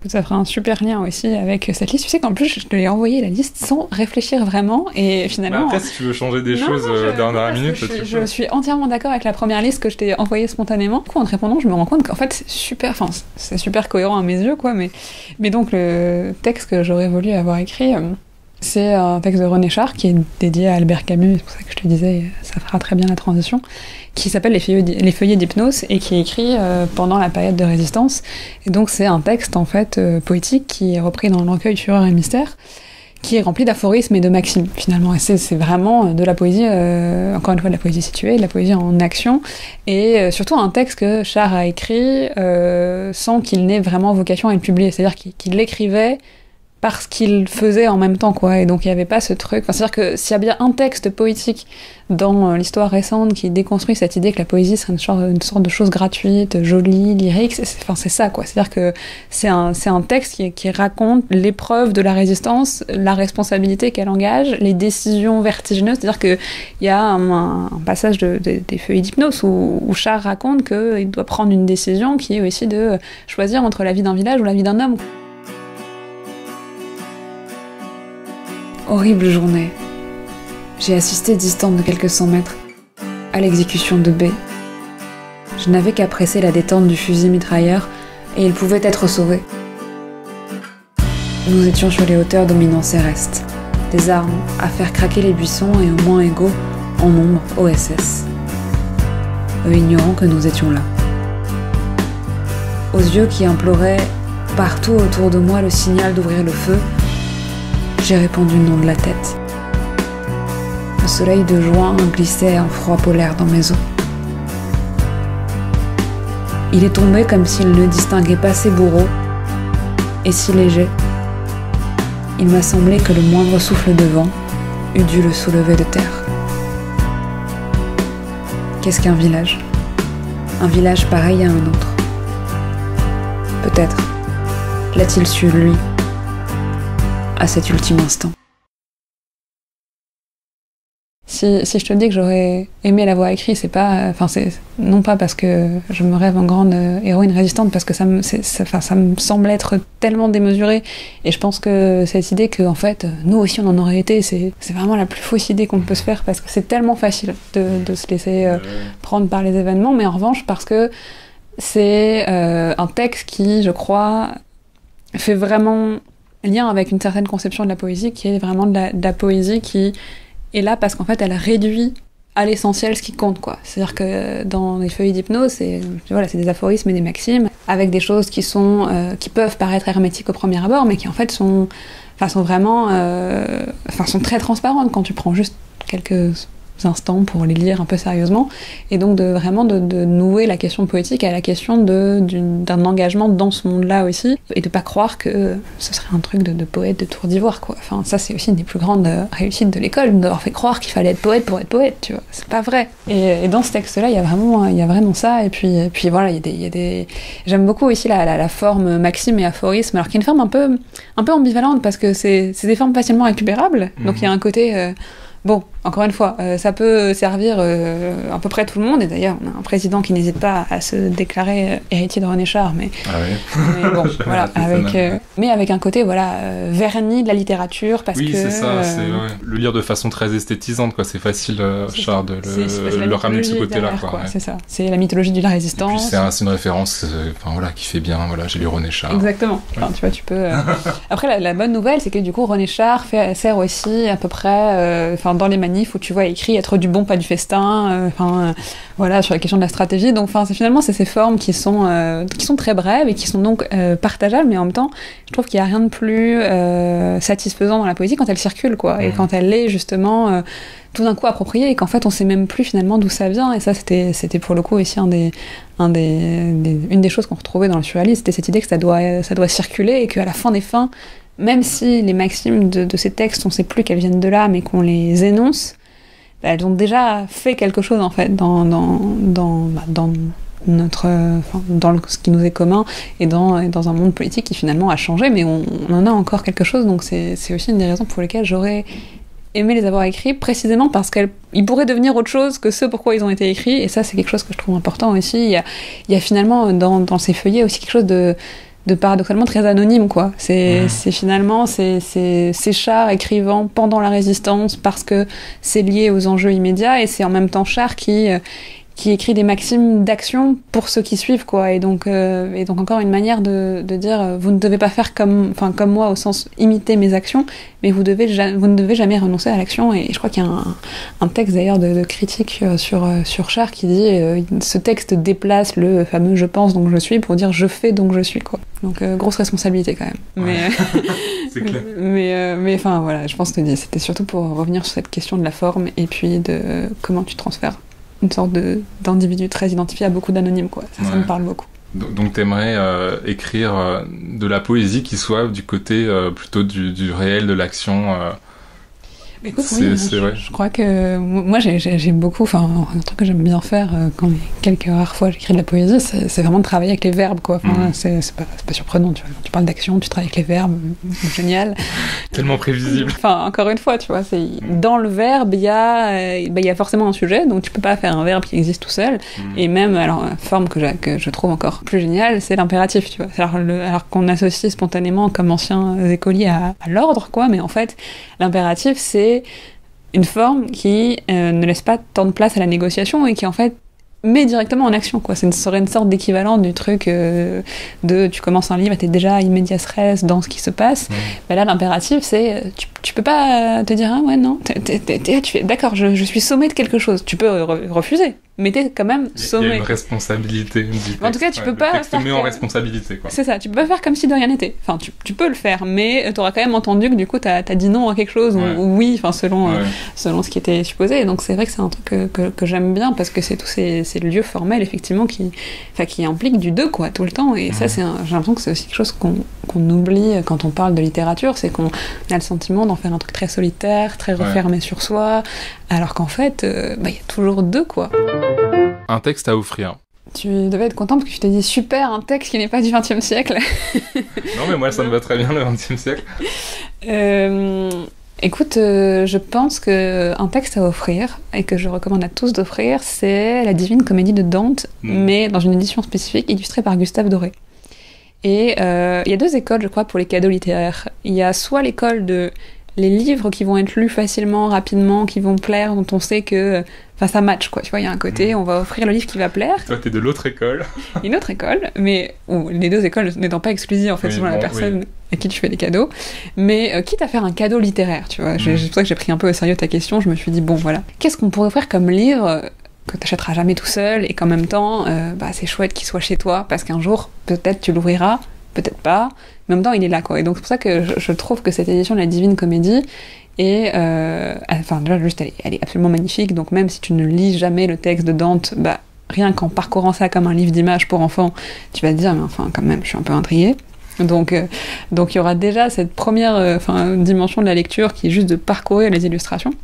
Ça fera un super lien aussi avec cette liste. Tu sais qu'en plus, je te l'ai envoyé la liste sans réfléchir vraiment. Et finalement. Après, si tu veux changer des choses dernière minute, je suis entièrement d'accord avec la première liste que je t'ai envoyée spontanément. Du coup, en te répondant, je me rends compte qu'en fait, c'est super cohérent à mes yeux, quoi. Mais donc, le texte que j'aurais voulu avoir écrit, c'est un texte de René Char qui est dédié à Albert Camus. C'est pour ça que je te disais, ça fera très bien la transition. Qui s'appelle Les feuillets d'hypnose et qui est écrit pendant la période de résistance. Et donc c'est un texte en fait poétique qui est repris dans le recueil Fureur et mystère, qui est rempli d'aphorismes et de maximes finalement. Et c'est vraiment de la poésie, encore une fois de la poésie située, de la poésie en action, et surtout un texte que Char a écrit sans qu'il n'ait vraiment vocation à être publié. C'est-à-dire qu'il l'écrivait parce qu'il faisait en même temps, quoi. Et donc il n'y avait pas ce truc. Enfin, c'est-à-dire que s'il y a bien un texte poétique dans l'histoire récente qui déconstruit cette idée que la poésie serait une sorte de chose gratuite, jolie, lyrique, c'est ça, quoi. C'est-à-dire que c'est un texte qui raconte l'épreuve de la résistance, la responsabilité qu'elle engage, les décisions vertigineuses. C'est-à-dire qu'il y a un passage des feuilles d'hypnose où Char raconte qu'il doit prendre une décision qui est aussi de choisir entre la vie d'un village ou la vie d'un homme. Horrible journée. J'ai assisté distante de quelques 100 mètres à l'exécution de B. Je n'avais qu'à presser la détente du fusil mitrailleur et il pouvait être sauvé. Nous étions sur les hauteurs dominant Céreste, des armes à faire craquer les buissons et au moins égaux en nombre OSS. Eux ignorant que nous étions là. Aux yeux qui imploraient partout autour de moi le signal d'ouvrir le feu, j'ai répondu non de la tête. Le soleil de juin glissait en froid polaire dans mes os. Il est tombé comme s'il ne distinguait pas ses bourreaux, et si léger, il m'a semblé que le moindre souffle de vent eût dû le soulever de terre. Qu'est-ce qu'un village? Un village pareil à un autre. Peut-être l'a-t-il su, lui, à cet ultime instant. Si je te dis que j'aurais aimé l'avoir écrit, c'est non pas parce que je me rêve en grande héroïne résistante, parce que ça me semble être tellement démesuré, et je pense que cette idée que en fait nous aussi on en aurait été, c'est vraiment la plus fausse idée qu'on peut se faire, parce que c'est tellement facile de se laisser prendre par les événements, mais en revanche parce que c'est un texte qui, je crois, fait vraiment lien avec une certaine conception de la poésie, qui est vraiment de la poésie qui est là parce qu'en fait elle réduit à l'essentiel ce qui compte, quoi. C'est-à-dire que dans les feuilles d'hypnose, c'est des aphorismes et des maximes avec des choses qui peuvent paraître hermétiques au premier abord, mais qui en fait sont très transparentes quand tu prends juste quelques instants pour les lire un peu sérieusement, et donc de nouer la question poétique à la question d'un engagement dans ce monde-là aussi, et de pas croire que ce serait un truc de poète de Tour d'Ivoire, quoi. Enfin, ça c'est aussi une des plus grandes réussites de l'école, d'avoir fait croire qu'il fallait être poète pour être poète, tu vois. C'est pas vrai. Et dans ce texte-là, il y a vraiment ça, et puis voilà, j'aime beaucoup ici la forme maxime et aphorisme, alors qu'il y a une forme un peu ambivalente, parce que c'est des formes facilement récupérables, donc il y a un côté encore une fois, ça peut servir à peu près tout le monde, et d'ailleurs on a un président qui n'hésite pas à se déclarer héritier de René Char, mais bon, voilà, mais avec un côté verni de la littérature, parce oui, que... Oui, c'est ça, c'est le lire de façon très esthétisante, quoi. C'est facile, Char, de le ramener de ce côté-là, quoi. C'est ça, c'est la mythologie de la résistance. Et puis c'est une référence qui fait bien, j'ai lu René Char. Exactement, tu vois, tu peux... Après, la bonne nouvelle, c'est que du coup, René Char sert aussi à peu près, dans les manifs où tu vois écrit être du bon, pas du festin, sur la question de la stratégie. Donc, finalement, c'est ces formes qui sont très brèves et qui sont donc partageables, mais en même temps, je trouve qu'il n'y a rien de plus satisfaisant dans la poésie quand elle circule, quoi, et quand elle est justement tout d'un coup appropriée, et qu'en fait, on sait même plus finalement d'où ça vient. Et ça, c'était pour le coup aussi une des choses qu'on retrouvait dans le surréalisme, c'était cette idée que ça doit circuler, et qu'à la fin des fins, même si les maximes de ces textes, on ne sait plus qu'elles viennent de là, mais qu'on les énonce, elles ont déjà fait quelque chose en fait dans ce qui nous est commun, et dans un monde politique qui finalement a changé, mais on en a encore quelque chose. Donc c'est aussi une des raisons pour lesquelles j'aurais aimé les avoir écrits, précisément parce qu'ils pourraient devenir autre chose que ce pourquoi ils ont été écrits, et ça c'est quelque chose que je trouve important aussi. Il y a finalement dans ces feuillets aussi quelque chose de paradoxalement très anonyme, quoi. C'est finalement c'est Char écrivant pendant la résistance parce que c'est lié aux enjeux immédiats, et c'est en même temps Char qui écrit des maximes d'action pour ceux qui suivent, quoi. Et donc encore une manière de dire vous ne devez pas faire comme moi, au sens imiter mes actions, mais vous ne devez jamais renoncer à l'action. Et je crois qu'il y a un texte d'ailleurs de critique sur Char qui dit ce texte déplace le fameux je pense donc je suis pour dire je fais donc je suis, quoi. Donc grosse responsabilité quand même. Ouais. C'est clair. Mais voilà, je pense que c'était surtout pour revenir sur cette question de la forme et puis de comment tu transfères une sorte d'individu très identifié à beaucoup d'anonymes, quoi. Ça me parle beaucoup. Donc t'aimerais écrire de la poésie qui soit du côté plutôt du réel, de l'action Écoute, je crois que moi j'ai beaucoup, un truc que j'aime bien faire quand les quelques rares fois j'écris de la poésie, c'est vraiment de travailler avec les verbes, quoi. C'est pas surprenant, tu vois. Quand tu parles d'action, tu travailles avec les verbes, génial. Tellement prévisible. Encore une fois, tu vois, dans le verbe, il y a forcément un sujet, donc tu peux pas faire un verbe qui existe tout seul. Et même, alors, une forme que je trouve encore plus géniale, c'est l'impératif, tu vois. Alors qu'on associe spontanément comme anciens écoliers à l'ordre, quoi, mais en fait, l'impératif, c'est une forme qui ne laisse pas tant de place à la négociation et qui en fait met directement en action, quoi. Ce serait une sorte d'équivalent du truc de tu commences un livre et t'es déjà immédiat res dans ce qui se passe. Là l'impératif c'est tu peux pas te dire ah ouais non tu fais d'accord je suis sommé de quelque chose, tu peux refuser, mais t'es quand même sommé. Il y a une responsabilité. En tout cas, tu peux pas faire. Tu te mets en responsabilité, quoi. C'est ça, tu peux pas faire comme si de rien n'était. Tu peux le faire, mais t'auras quand même entendu que du coup t'as dit non à quelque chose, ou oui, selon ce qui était supposé. Et donc c'est vrai que c'est un truc que j'aime bien, parce que c'est tous ces lieux formels, effectivement, qui impliquent du deux, quoi, tout le temps. Et ça, j'ai l'impression que c'est aussi quelque chose qu'on oublie quand on parle de littérature, c'est qu'on a le sentiment d'en faire un truc très solitaire, très refermé sur soi, alors qu'en fait, y a toujours deux, quoi. Un texte à offrir. Tu devais être content parce que je t'ai dit super, un texte qui n'est pas du XXe siècle. Non, mais moi ça me va très bien, le XXe siècle. Écoute, je pense qu'un texte à offrir, et que je recommande à tous d'offrir, c'est La Divine Comédie de Dante, mais dans une édition spécifique, illustrée par Gustave Doré. Et il y a deux écoles, je crois, pour les cadeaux littéraires. Il y a soit l'école de les livres qui vont être lus facilement, rapidement, qui vont plaire, dont on sait que ça match, quoi. Tu vois, il y a un côté, on va offrir le livre qui va plaire. Toi, t'es de l'autre école. Une autre école, mais les deux écoles n'étant pas exclusives, en fait, selon la personne à qui tu fais des cadeaux. Mais quitte à faire un cadeau littéraire, tu vois. C'est pour ça que j'ai pris un peu au sérieux ta question. Je me suis dit, bon, voilà. Qu'est-ce qu'on pourrait offrir comme livre que t'achèteras jamais tout seul, et qu'en même temps, c'est chouette qu'il soit chez toi, parce qu'un jour, peut-être tu l'ouvriras, peut-être pas, mais en même temps il est là, quoi. Et donc c'est pour ça que je trouve que cette édition de La Divine Comédie est déjà juste elle est absolument magnifique. Donc même si tu ne lis jamais le texte de Dante, rien qu'en parcourant ça comme un livre d'images pour enfants, tu vas te dire mais enfin quand même je suis un peu intriguée. Donc il y aura déjà cette première dimension de la lecture qui est juste de parcourir les illustrations.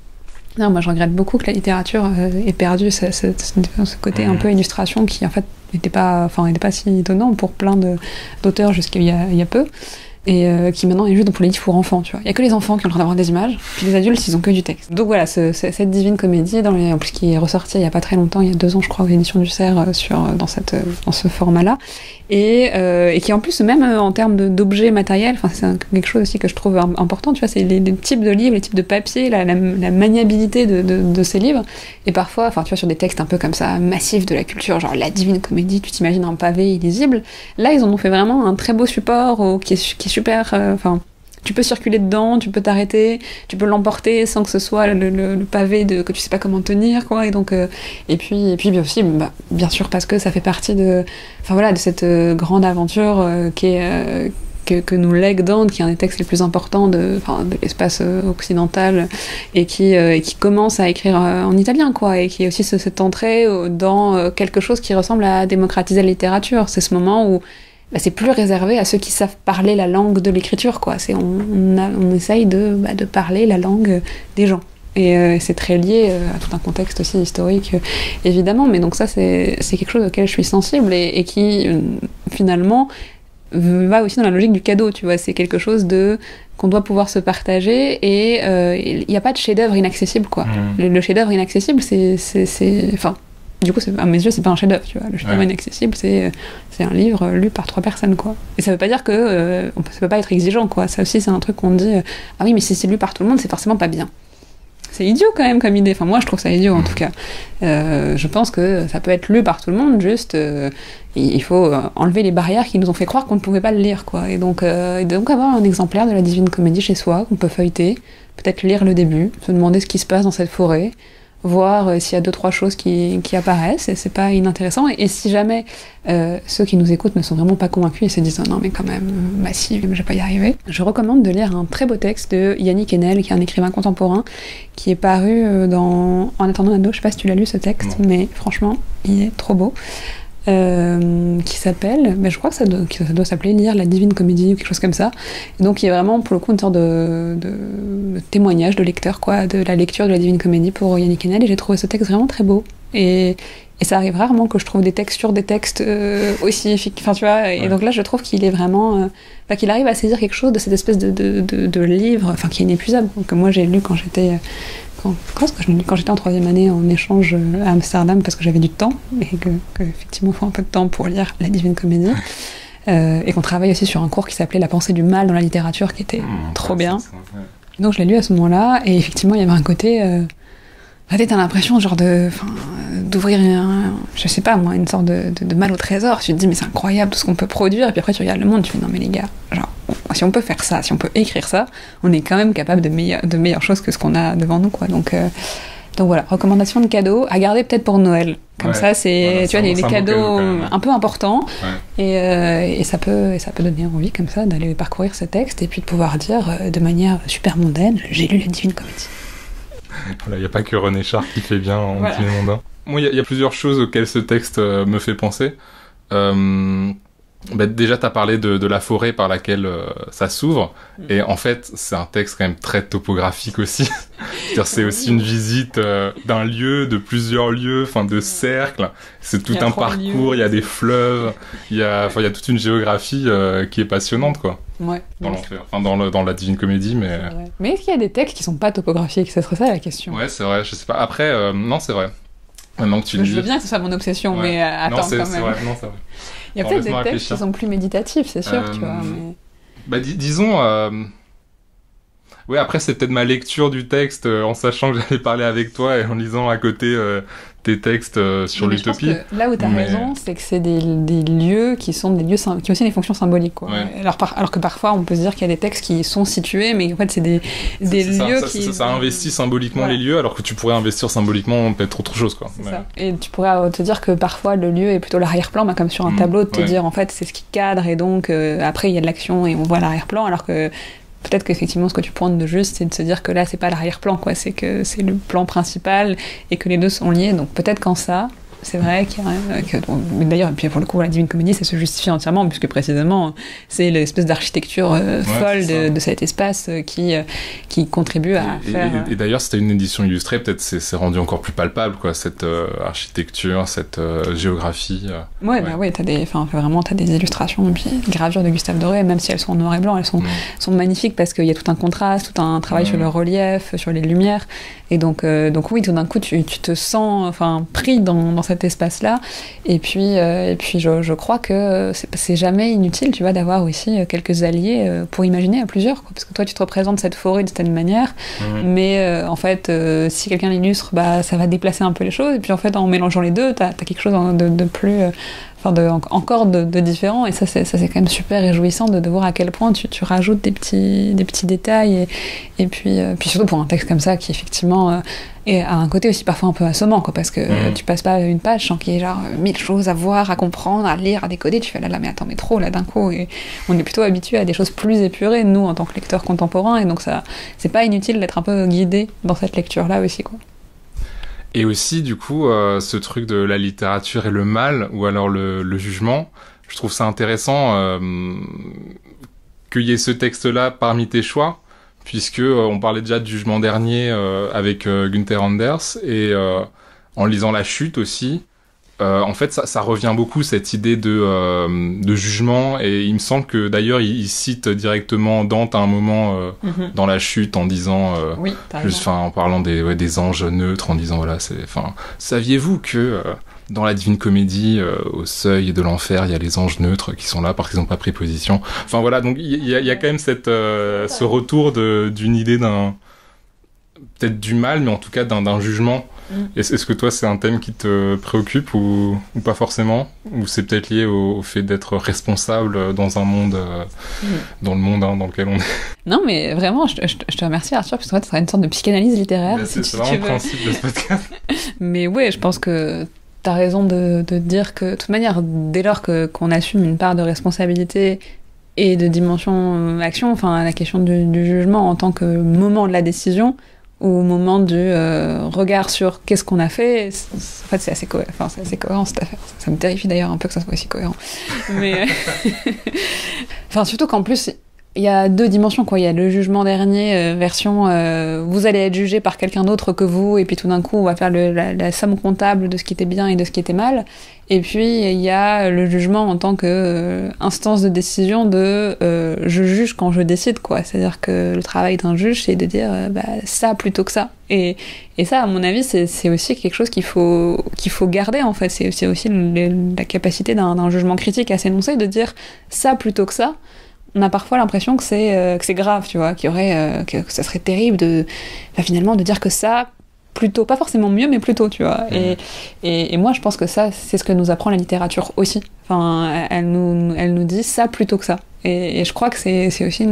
Non, moi je regrette beaucoup que la littérature ait perdu ce côté un peu illustration qui en fait n'était pas si étonnant pour plein d'auteurs jusqu'il y a peu. et qui maintenant est juste pour les livres pour enfants, tu vois. Il y a que les enfants qui ont le droit d'avoir des images, puis les adultes, ils ont que du texte. Donc voilà, cette divine comédie, en plus qui est ressortie il y a pas très longtemps, il y a 2 ans, je crois, aux éditions du Cerf, dans ce format-là, et qui en plus, même en termes d'objets matériels, enfin c'est quelque chose aussi que je trouve important, tu vois, c'est les types de livres, les types de papier, la maniabilité de ces livres, et parfois, enfin tu vois, sur des textes un peu comme ça, massifs de la culture, genre la divine comédie, tu t'imagines un pavé illisible, là ils en ont fait vraiment un très beau support qui est super, enfin tu peux circuler dedans, tu peux t'arrêter, tu peux l'emporter sans que ce soit le pavé que tu sais pas comment tenir, quoi. Et donc et puis bien aussi, bien sûr parce que ça fait partie de cette grande aventure que nous lègue Dante, qui est un des textes les plus importants de l'espace occidental, et qui commence à écrire en italien, quoi, et qui est aussi cette entrée dans quelque chose qui ressemble à démocratiser la littérature. C'est ce moment où c'est plus réservé à ceux qui savent parler la langue de l'écriture, quoi. On essaye de parler la langue des gens. Et c'est très lié à tout un contexte aussi historique, évidemment. Mais donc ça, c'est quelque chose auquel je suis sensible et qui, finalement, va aussi dans la logique du cadeau, tu vois. C'est quelque chose qu'on doit pouvoir se partager, et il n'y a pas de chef-d'œuvre inaccessible, quoi. Le chef-d'œuvre inaccessible, du coup, à mes yeux, c'est pas un chef-d'œuvre, tu vois. Le chef-d'œuvre inaccessible, c'est un livre lu par 3 personnes, quoi. Et ça veut pas dire que ça peut pas être exigeant, quoi. Ça aussi, c'est un truc qu'on dit, ah oui, mais si c'est lu par tout le monde, c'est forcément pas bien. C'est idiot quand même comme idée. Enfin, moi, je trouve ça idiot, en tout cas. Je pense que ça peut être lu par tout le monde, juste il faut enlever les barrières qui nous ont fait croire qu'on ne pouvait pas le lire, quoi. Et donc avoir un exemplaire de la Divine Comédie chez soi, qu'on peut feuilleter, peut-être lire le début, se demander ce qui se passe dans cette forêt, voir s'il y a 2-3 choses qui apparaissent, et c'est pas inintéressant. Et si jamais ceux qui nous écoutent ne sont vraiment pas convaincus et se disent non mais quand même, massif, je vais pas y arriver, je recommande de lire un très beau texte de Yannick Enel, qui est un écrivain contemporain, qui est paru En attendant Nado. Je sais pas si tu l'as lu, ce texte, mais franchement il est trop beau. Qui s'appelle, je crois que ça doit s'appeler Lire la Divine Comédie ou quelque chose comme ça. Et donc il y a vraiment pour le coup une sorte de témoignage de lecteur, quoi, de la lecture de la Divine Comédie pour Yannick Enel, et j'ai trouvé ce texte vraiment très beau. Et ça arrive rarement que je trouve des textes sur des textes aussi efficaces, enfin tu vois. Et donc là je trouve qu'il est vraiment, qu'il arrive à saisir quelque chose de cette espèce de livre, qui est inépuisable, que moi j'ai lu quand j'étais en 3e année en échange à Amsterdam, parce que j'avais du temps, et que effectivement il faut un peu de temps pour lire la Divine Comédie, et qu'on travaille aussi sur un cours qui s'appelait La pensée du mal dans la littérature, qui était trop bien. Donc je l'ai lu à ce moment-là, et effectivement il y avait un côté t'as l'impression genre d'ouvrir je sais pas moi, une sorte de mal au trésor. Tu te dis mais c'est incroyable tout ce qu'on peut produire, et puis après tu regardes le monde, tu fais non mais les gars, genre si on peut faire ça, si on peut écrire ça, on est quand même capable de meilleures choses que ce qu'on a devant nous, quoi. Donc voilà, recommandation de cadeaux à garder peut-être pour Noël, comme ça c'est tu vois les cadeaux un peu importants, et ça peut donner envie comme ça d'aller parcourir ce texte, et puis de pouvoir dire de manière super mondaine, j'ai lu la Divine Comédie. Voilà, il n'y a pas que René Char qui fait bien en Divin mondain. Moi, il y a plusieurs choses auxquelles ce texte me fait penser. Déjà, tu as parlé de la forêt par laquelle ça s'ouvre. Et en fait, c'est un texte quand même très topographique aussi. C'est-à-dire, c'est aussi une visite d'un lieu, de plusieurs lieux, de cercles. C'est tout un parcours, il y a des fleuves, il y a toute une géographie qui est passionnante, quoi. Ouais. Dans l'enfer. Dans la Divine Comédie, mais... Mais est-ce qu'il y a des textes qui sont pas topographiques? Ça serait ça la question. Ouais, c'est vrai, je sais pas. Après, non, c'est vrai. Maintenant que tu je veux bien que ce soit mon obsession, mais attends, quand même. C'est vrai. Il y a peut-être des textes qui sont plus méditatifs, c'est sûr, tu vois. Mais... disons... Oui, après, c'est peut-être ma lecture du texte en sachant que j'allais parler avec toi et en lisant à côté tes textes sur l'utopie. Là où tu as raison, c'est que c'est des lieux qui sont des lieux qui ont aussi des fonctions symboliques, quoi. Ouais. Alors que parfois, on peut se dire qu'il y a des textes qui sont situés, mais en fait, c'est des lieux qui... Ça investit symboliquement les lieux, alors que tu pourrais investir symboliquement peut-être autre chose, quoi. C'est ça. Et tu pourrais te dire que parfois, le lieu est plutôt l'arrière-plan, comme sur un tableau, de te dire, en fait, c'est ce qui cadre, et donc, après, il y a de l'action, et on voit l'arrière-plan, alors que... Peut-être qu'effectivement, ce que tu pointes de juste, c'est de se dire que là, c'est pas l'arrière-plan, quoi. C'est que c'est le plan principal et que les deux sont liés. Donc peut-être qu'en ça, c'est vrai d'ailleurs, et puis pour le coup, la Divine Comédie, ça se justifie entièrement, puisque précisément, c'est l'espèce d'architecture folle de cet espace qui contribue à faire... Et d'ailleurs, c'était une édition illustrée, peut-être c'est rendu encore plus palpable, quoi, cette architecture, cette géographie. Ouais. T'as des illustrations, et puis des gravures de Gustave Doré, même si elles sont en noir et blanc, elles sont magnifiques, parce qu'il y a tout un contraste, tout un travail sur le relief, sur les lumières, et donc oui, tout d'un coup, tu te sens pris dans cet espace-là, et puis je crois que c'est jamais inutile, tu vois, d'avoir aussi quelques alliés pour imaginer à plusieurs, quoi, parce que toi tu te représentes cette forêt de cette manière, mais en fait si quelqu'un l'illustre, ça va déplacer un peu les choses, et puis en fait en mélangeant les deux, t'as quelque chose de plus encore de différent, et ça c'est quand même super réjouissant de voir à quel point tu rajoutes des petits détails, et puis surtout pour un texte comme ça qui effectivement et a un côté aussi parfois un peu assommant, quoi, parce que tu passes pas une page sans qu'il y ait genre 1000 choses à voir, à comprendre, à lire, à décoder, tu fais là mais attends, mais trop là d'un coup, et on est plutôt habitué à des choses plus épurées, nous en tant que lecteurs contemporains, et donc ça c'est pas inutile d'être un peu guidé dans cette lecture là aussi, quoi. Et aussi, du coup, ce truc de la littérature et le mal, ou alors le jugement, je trouve ça intéressant qu'il y ait ce texte-là parmi tes choix, puisque on parlait déjà de Jugement dernier avec Günther Anders, et en lisant La Chute aussi, en fait, ça revient beaucoup, cette idée de jugement, et il me semble que d'ailleurs il cite directement Dante à un moment dans La Chute en disant, en parlant des anges neutres, en disant saviez-vous que dans la Divine Comédie, au seuil de l'enfer, il y a les anges neutres qui sont là parce qu'ils n'ont pas pris position. Enfin voilà, donc il y a quand même ce retour d'une idée peut-être du mal, mais en tout cas d'un jugement. Est-ce que toi c'est un thème qui te préoccupe ou pas forcément, ou c'est peut-être lié au fait d'être responsable dans un monde dans le monde dans lequel on est? Non mais vraiment je te remercie Arthur, parce que toi tu seras une sorte de psychanalyse littéraire, c'est vraiment le principe de ce podcast. Mais ouais, je pense que t'as raison de dire que de toute manière, dès lors qu'on assume une part de responsabilité et de dimension action, la question du jugement en tant que moment de la décision, ou au moment du regard sur qu'est-ce qu'on a fait, en fait c'est assez cohérent cette affaire. Ça me terrifie d'ailleurs un peu que ça soit aussi cohérent. Mais surtout qu'en plus il y a deux dimensions, quoi. Il y a le jugement dernier version vous allez être jugé par quelqu'un d'autre que vous, et puis tout d'un coup on va faire la somme comptable de ce qui était bien et de ce qui était mal. Et puis il y a le jugement en tant que instance de décision de je juge quand je décide, quoi. C'est-à-dire que le travail d'un juge, c'est de dire ça plutôt que ça. Et ça, à mon avis, c'est aussi quelque chose qu'il faut garder, en fait. C'est aussi la capacité d'un jugement critique à s'énoncer, de dire ça plutôt que ça. On a parfois l'impression que c'est grave, tu vois, que ça serait terrible finalement de dire que ça, plutôt, pas forcément mieux, mais plutôt, tu vois. Et moi, je pense que ça, c'est ce que nous apprend la littérature aussi. Elle nous dit ça plutôt que ça. Et je crois que c'est aussi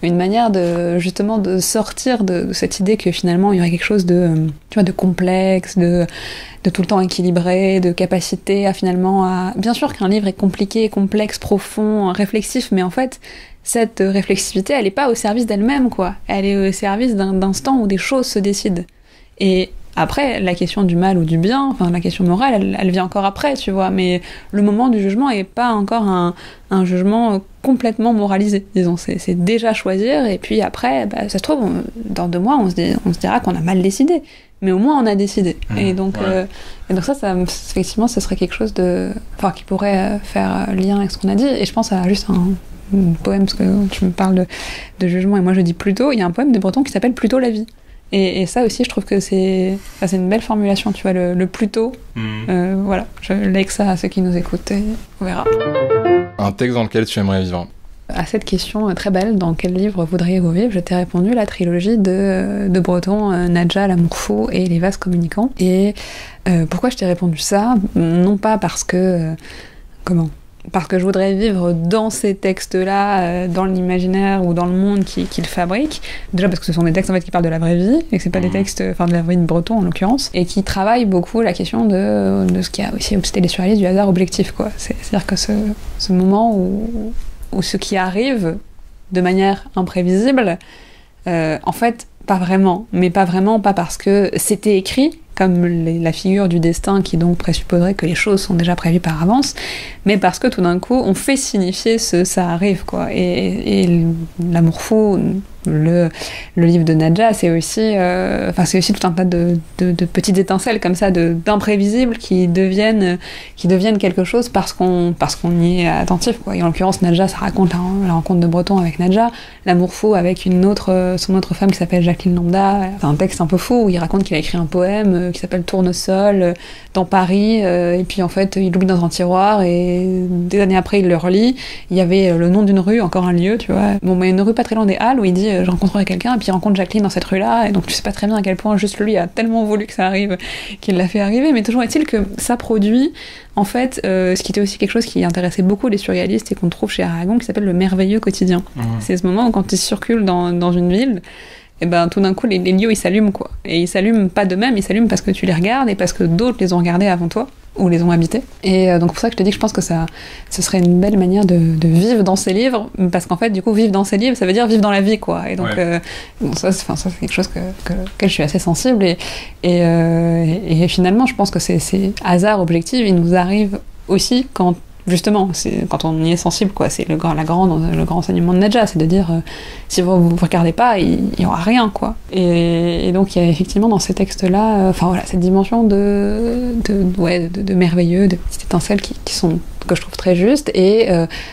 une manière justement de sortir de cette idée que finalement il y aurait quelque chose de complexe, de tout le temps équilibré, de capacité à finalement Bien sûr qu'un livre est compliqué, complexe, profond, réflexif, mais en fait, cette réflexivité, elle est pas au service d'elle-même, quoi. Elle est au service d'un instant où des choses se décident. Et après, la question du mal ou du bien, la question morale, elle vient encore après, tu vois, mais le moment du jugement est pas encore un jugement complètement moralisé, disons, c'est déjà choisir, et puis après, ça se trouve, dans 2 mois, on se dira qu'on a mal décidé, mais au moins on a décidé. Et donc ça, effectivement, ce serait quelque chose qui pourrait faire lien avec ce qu'on a dit, et je pense à juste un poème, parce que tu me parles de jugement, et moi je dis plutôt, il y a un poème de Breton qui s'appelle Plutôt la vie. Et ça aussi, je trouve que c'est une belle formulation, tu vois, le plus tôt. Voilà, je lègue ça à ceux qui nous écoutent, et on verra. Un texte dans lequel tu aimerais vivre? À cette question très belle, dans quel livre voudriez-vous vivre, je t'ai répondu la trilogie de Breton, Nadja, L'amour faux et Les vases communicants. Et pourquoi je t'ai répondu ça? Non pas parce que... Parce que je voudrais vivre dans ces textes-là, dans l'imaginaire ou dans le monde qu'ils fabriquent. Déjà parce que ce sont des textes en fait qui parlent de la vraie vie, et que c'est pas des textes, de la vraie vie de Breton en l'occurrence, et qui travaillent beaucoup la question de ce qui a aussi obsédé les surréalistes, du hasard objectif, quoi. C'est-à-dire que ce moment où ce qui arrive de manière imprévisible, en fait, pas vraiment, pas parce que c'était écrit comme la figure du destin qui donc présupposerait que les choses sont déjà prévues par avance, mais parce que tout d'un coup on fait signifier ça arrive quoi. Et l'amour fou, le livre de Nadja, c'est aussi tout un tas de petites étincelles comme ça, d'imprévisibles qui deviennent quelque chose parce qu'on y est attentif quoi. Et en l'occurrence Nadja, ça raconte la rencontre de Breton avec Nadja, l'amour fou avec son autre femme qui s'appelle Jacqueline Lambda. C'est un texte un peu fou où il raconte qu'il a écrit un poème qui s'appelle Tournesol dans Paris, et puis en fait il l'oublie dans un tiroir et des années après il le relit. Il y avait le nom d'une rue, encore un lieu, tu vois. Bon, mais une rue pas très loin des Halles où il dit je rencontrerai quelqu'un, et puis il rencontre Jacqueline dans cette rue-là, et donc tu sais pas très bien à quel point juste lui a tellement voulu que ça arrive qu'il l'a fait arriver, mais toujours est-il que ça produit en fait ce qui était aussi quelque chose qui intéressait beaucoup les surréalistes et qu'on trouve chez Aragon, qui s'appelle le merveilleux quotidien. C'est ce moment où quand ils circulent dans une ville, et ben tout d'un coup les lieux ils s'allument quoi, et ils s'allument pas d'eux-mêmes, ils s'allument parce que tu les regardes et parce que d'autres les ont regardés avant toi ou les ont habités. Et donc pour ça que je te dis que je pense que ce serait une belle manière de vivre dans ces livres, parce qu'en fait du coup vivre dans ces livres ça veut dire vivre dans la vie quoi. Et donc ça c'est quelque chose auquel je suis assez sensible, et finalement je pense que ces hasards objectifs ils nous arrivent aussi quand justement, quand on y est sensible, quoi. C'est le grand enseignement de Nadja, c'est de dire si vous regardez pas, il y aura rien, quoi. Et donc il y a effectivement dans ces textes-là, cette dimension de merveilleux, de petites étincelles que je trouve très justes, et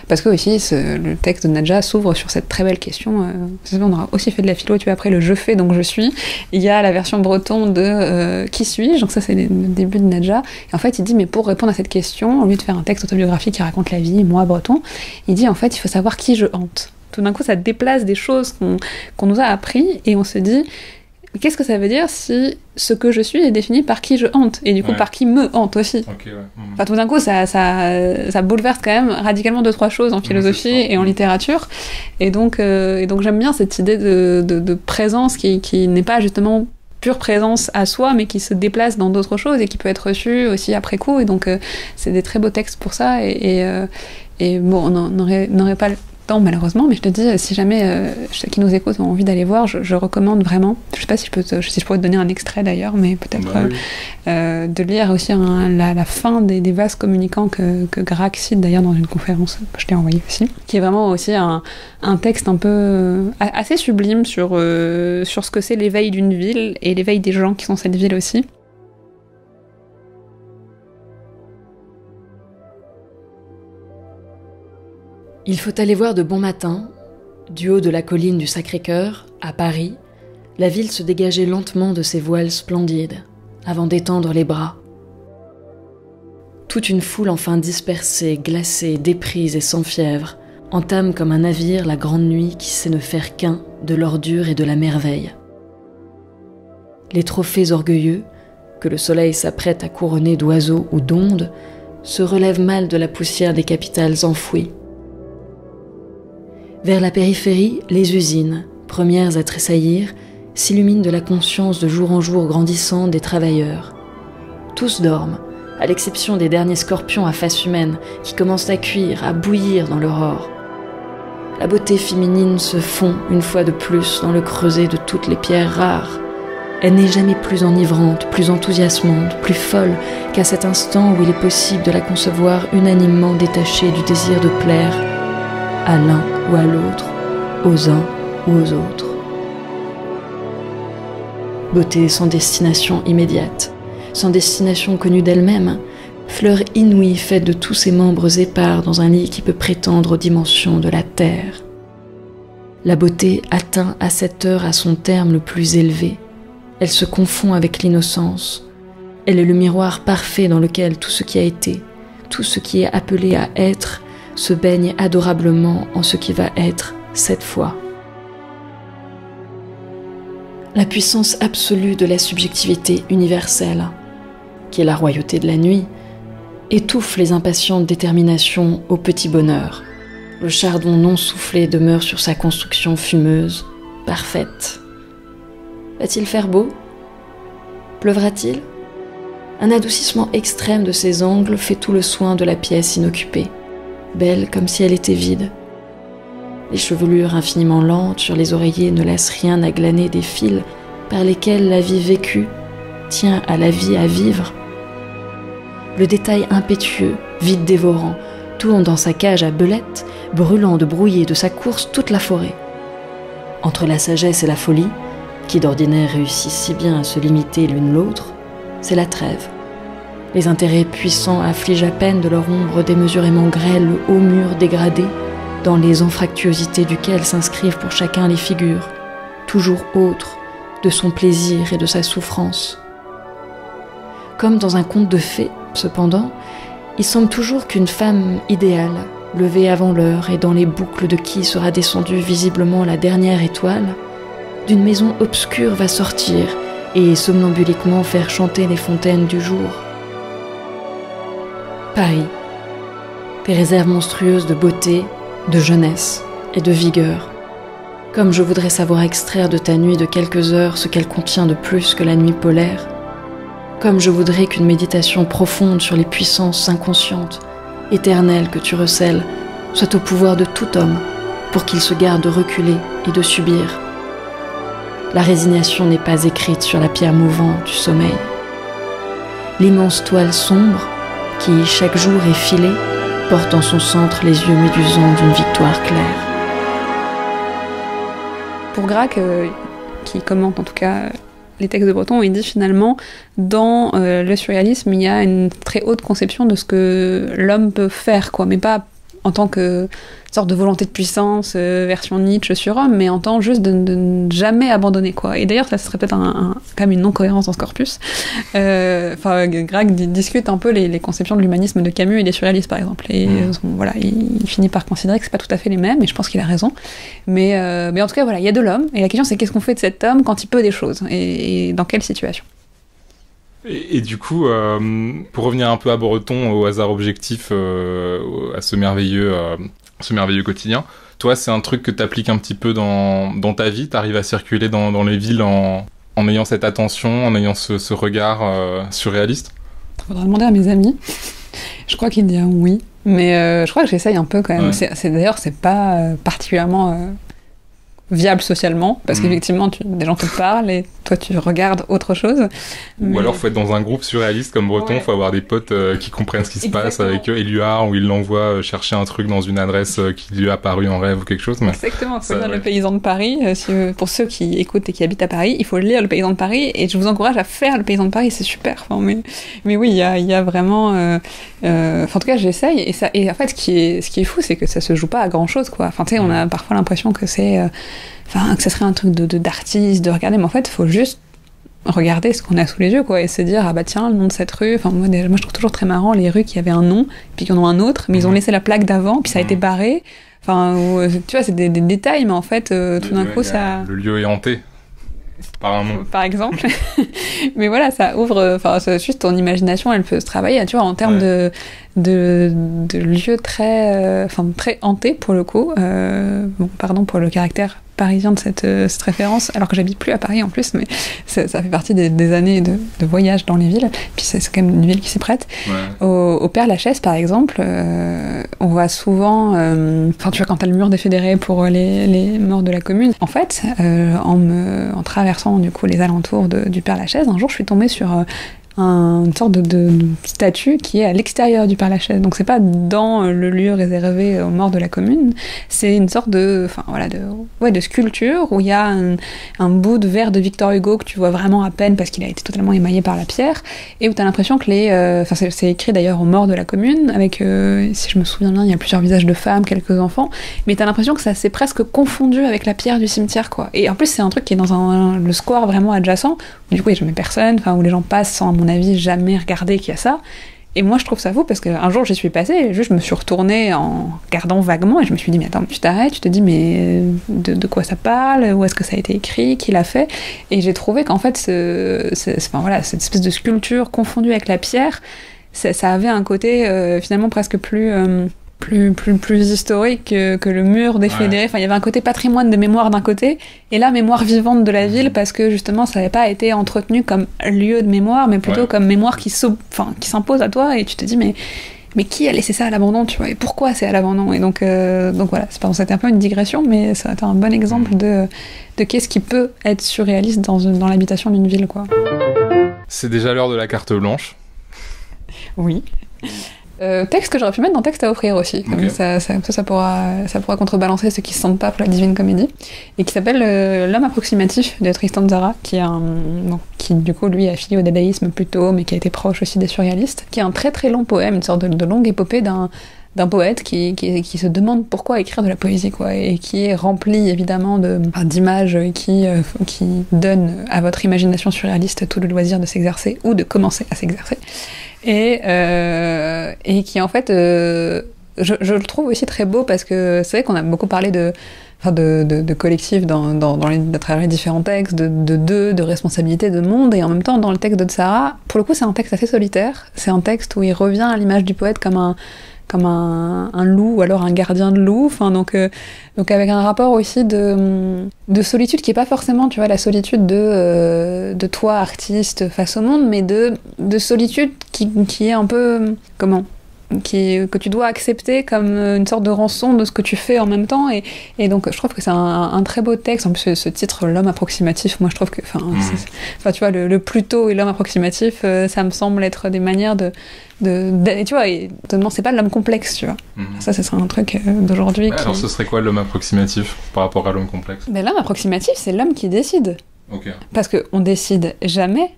parce que aussi le texte de Nadja s'ouvre sur cette très belle question. On aura aussi fait de la philo, tu vois, après le je fais donc je suis. Il y a la version breton de qui suis-je, donc ça c'est le début de Nadja. Et en fait il dit mais pour répondre à cette question, au lieu de faire un texte autobiographique qui raconte la vie, moi breton, il dit en fait il faut savoir qui je hante. Tout d'un coup ça déplace des choses qu'on nous a appris, et on se dit qu'est-ce que ça veut dire si ce que je suis est défini par qui je hante, et du coup par qui me hante aussi. Enfin, tout d'un coup ça bouleverse quand même radicalement 2-3 choses en philosophie et en littérature, et donc j'aime bien cette idée de présence qui n'est pas justement pure présence à soi, mais qui se déplace dans d'autres choses et qui peut être reçue aussi après coup, et donc c'est des très beaux textes pour ça, et bon, on n'aurait pas le temps malheureusement, mais je te dis, si jamais ceux qui nous écoutent ont envie d'aller voir, je recommande vraiment. Je sais pas si je pourrais te donner un extrait d'ailleurs, mais peut-être de lire aussi la fin des vases communicants que Gracq cite d'ailleurs dans une conférence, je t'ai envoyé aussi, qui est vraiment aussi un texte un peu assez sublime sur ce que c'est l'éveil d'une ville et l'éveil des gens qui sont cette ville aussi. Il faut aller voir de bon matin, du haut de la colline du Sacré-Cœur, à Paris, la ville se dégageait lentement de ses voiles splendides, avant d'étendre les bras. Toute une foule enfin dispersée, glacée, déprise et sans fièvre, entame comme un navire la grande nuit qui sait ne faire qu'un de l'ordure et de la merveille. Les trophées orgueilleux, que le soleil s'apprête à couronner d'oiseaux ou d'ondes, se relèvent mal de la poussière des capitales enfouies. Vers la périphérie, les usines, premières à tressaillir, s'illuminent de la conscience de jour en jour grandissante des travailleurs. Tous dorment, à l'exception des derniers scorpions à face humaine qui commencent à cuire, à bouillir dans l'aurore. La beauté féminine se fond une fois de plus dans le creuset de toutes les pierres rares. Elle n'est jamais plus enivrante, plus enthousiasmante, plus folle qu'à cet instant où il est possible de la concevoir unanimement détachée du désir de plaire à l'un ou à l'autre, aux uns ou aux autres. Beauté sans destination immédiate, sans destination connue d'elle-même, fleur inouïe faite de tous ses membres épars dans un lit qui peut prétendre aux dimensions de la terre. La beauté atteint à cette heure à son terme le plus élevé. Elle se confond avec l'innocence. Elle est le miroir parfait dans lequel tout ce qui a été, tout ce qui est appelé à être, se baigne adorablement en ce qui va être cette fois. La puissance absolue de la subjectivité universelle, qui est la royauté de la nuit, étouffe les impatientes déterminations au petit bonheur. Le chardon non soufflé demeure sur sa construction fumeuse, parfaite. Va-t-il faire beau? Pleuvra-t-il? Un adoucissement extrême de ses angles fait tout le soin de la pièce inoccupée, belle comme si elle était vide. Les chevelures infiniment lentes sur les oreillers ne laissent rien à glaner des fils par lesquels la vie vécue, tient à la vie à vivre. Le détail impétueux, vide dévorant, tourne dans sa cage à belettes, brûlant de brouiller de sa course toute la forêt. Entre la sagesse et la folie, qui d'ordinaire réussissent si bien à se limiter l'une l'autre, c'est la trêve. Les intérêts puissants affligent à peine de leur ombre démesurément grêle le haut mur dégradé, dans les anfractuosités duquel s'inscrivent pour chacun les figures, toujours autres, de son plaisir et de sa souffrance. Comme dans un conte de fées, cependant, il semble toujours qu'une femme idéale, levée avant l'heure et dans les boucles de qui sera descendue visiblement la dernière étoile, d'une maison obscure va sortir et somnambuliquement faire chanter les fontaines du jour. Paris, des réserves monstrueuses de beauté, de jeunesse et de vigueur. Comme je voudrais savoir extraire de ta nuit de quelques heures ce qu'elle contient de plus que la nuit polaire, comme je voudrais qu'une méditation profonde sur les puissances inconscientes, éternelles que tu recèles, soit au pouvoir de tout homme, pour qu'il se garde de reculer et de subir. La résignation n'est pas écrite sur la pierre mouvante du sommeil. L'immense toile sombre, qui chaque jour est filée, porte en son centre les yeux médusants d'une victoire claire. Pour Gracq, qui commente en tout cas les textes de Breton, il dit finalement, dans le surréalisme, il y a une très haute conception de ce que l'homme peut faire, quoi, mais pas en tant que sorte de volonté de puissance, version Nietzsche sur homme, mais en tant juste de ne jamais abandonner, quoi. Et d'ailleurs, ça serait peut-être quand même une non-cohérence dans ce corpus. Gracq discute un peu les conceptions de l'humanisme de Camus et des surréalistes, par exemple. Et voilà, il finit par considérer que c'est pas tout à fait les mêmes, et je pense qu'il a raison. Mais en tout cas, voilà, il y a de l'homme, et la question c'est qu'est-ce qu'on fait de cet homme quand il peut des choses, et dans quelle situation. Et du coup, pour revenir un peu à Breton, au hasard objectif, à ce merveilleux quotidien, toi, c'est un truc que t'appliques un petit peu dans ta vie? T'arrives à circuler dans les villes en ayant cette attention, en ayant ce regard surréaliste? Faudra demander à mes amis. Je crois qu'ils diront oui, mais je crois que j'essaye un peu quand même. Ouais. D'ailleurs, c'est pas particulièrement viable socialement, parce qu'effectivement, des gens te parlent et toi, tu regardes autre chose. Ou alors, faut être dans un groupe surréaliste comme Breton, faut avoir des potes qui comprennent ce qui se passe avec eux, Éluard, où il l'envoie chercher un truc dans une adresse qui lui est apparue en rêve ou quelque chose. Mais exactement, il faut lire Le Paysan de Paris. Pour ceux qui écoutent et qui habitent à Paris, il faut lire Le Paysan de Paris, et je vous encourage à faire Le Paysan de Paris, c'est super. Enfin, mais oui, il y a vraiment... en tout cas, j'essaye, et en fait, ce qui est fou, c'est que ça se joue pas à grand-chose, quoi. Enfin, tu sais, on a parfois l'impression que c'est... que ça serait un truc d'artiste, de regarder, mais en fait, il faut juste regarder ce qu'on a sous les yeux, quoi, et se dire, ah bah tiens, le nom de cette rue, moi je trouve toujours très marrant les rues qui avaient un nom, puis qui en ont un autre, mais ils ont laissé la plaque d'avant, puis ça a été barré, tu vois, c'est des détails, mais en fait, tout d'un coup, ça... Le lieu est hanté par un nom. Par exemple. Mais voilà, ça ouvre, juste ton imagination, elle peut se travailler, tu vois, en termes de lieux très hantés, pour le coup. Pardon pour le caractère parisien de cette référence, alors que j'habite plus à Paris en plus, mais ça fait partie des années de voyage dans les villes, puis c'est quand même une ville qui s'y prête. Ouais. Au Père-Lachaise, par exemple, on voit souvent, tu vois, quand t'as le mur des fédérés pour les morts de la commune, en fait, en traversant du coup les alentours du Père-Lachaise, un jour je suis tombée sur une sorte de statue qui est à l'extérieur du Père-Lachaise. Donc c'est pas dans le lieu réservé aux morts de la commune, c'est une sorte de sculpture où il y a un bout de verre de Victor Hugo que tu vois vraiment à peine parce qu'il a été totalement émaillé par la pierre, et où t'as l'impression que c'est écrit d'ailleurs aux morts de la commune, avec, si je me souviens bien, il y a plusieurs visages de femmes, quelques enfants, mais t'as l'impression que ça s'est presque confondu avec la pierre du cimetière, quoi. Et en plus c'est un truc qui est dans le square vraiment adjacent, où du coup il n'y a jamais personne, où les gens passent sans, à mon avis, jamais regarder qu'il y a ça. Et moi je trouve ça fou parce qu'un jour j'y suis passée et juste je me suis retournée en regardant vaguement et je me suis dit mais attends, tu t'arrêtes, tu te dis mais de quoi ça parle, où est-ce que ça a été écrit, qui l'a fait, et j'ai trouvé qu'en fait cette espèce de sculpture confondue avec la pierre, ça avait un côté finalement presque plus historique que le mur des fédérés. Il y avait un côté patrimoine de mémoire d'un côté, et là mémoire vivante de la ville, parce que justement ça n'avait pas été entretenu comme lieu de mémoire, mais plutôt comme mémoire qui s'impose à toi, et tu te dis mais qui a laissé ça à l'abandon, tu vois, et pourquoi c'est à l'abandon. Et donc voilà, c'était un peu une digression, mais ça a été un bon exemple de qu'est-ce qui peut être surréaliste dans l'habitation d'une ville, quoi. C'est déjà l'heure de la carte blanche. Oui. Texte que j'aurais pu mettre dans texte à offrir aussi, comme Okay. ça pourra contrebalancer ceux qui se sentent pas pour la Divine Comédie, et qui s'appelle L'homme approximatif de Tristan Tzara, qui du coup lui est affilié au dadaïsme plutôt, mais qui a été proche aussi des surréalistes, qui est un très très long poème, une sorte de longue épopée d'un poète qui se demande pourquoi écrire de la poésie, quoi, et qui est rempli évidemment d'images qui donnent à votre imagination surréaliste tout le loisir de s'exercer ou de commencer à s'exercer. Et qui en fait, je le trouve aussi très beau parce que c'est vrai qu'on a beaucoup parlé de collectif à travers les différents textes, de responsabilité, de monde, et en même temps dans le texte de Tzara, pour le coup c'est un texte assez solitaire, c'est un texte où il revient à l'image du poète comme un loup ou alors un gardien de loup, donc avec un rapport aussi de solitude qui est pas forcément, tu vois, la solitude de toi artiste face au monde, mais de solitude qui est un peu que tu dois accepter comme une sorte de rançon de ce que tu fais en même temps, et donc je trouve que c'est un très beau texte. En plus ce titre, l'homme approximatif, moi je trouve que tu vois, le Pluto et l'homme approximatif, ça me semble être des manières tu vois, et c'est pas l'homme complexe, tu vois. Ça serait un truc d'aujourd'hui. Alors ce serait quoi l'homme approximatif par rapport à l'homme complexe? Mais l'homme approximatif, c'est l'homme qui décide. Okay. Parce qu'on décide jamais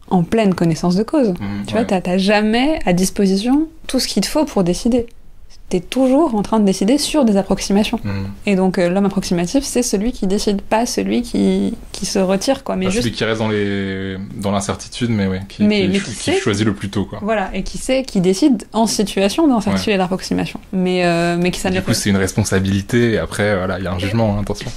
en pleine connaissance de cause. Tu vois, t'as jamais à disposition tout ce qu'il te faut pour décider. T'es toujours en train de décider sur des approximations. Et donc l'homme approximatif, c'est celui qui décide, pas celui qui se retire, quoi. Mais juste... celui qui reste dans l'incertitude, qui choisit le plus tôt, quoi. Voilà, et qui décide en situation d'incertitude et d'approximation. Mais qui ça. Du coup, c'est une responsabilité. Et après, voilà, il y a un jugement, attention.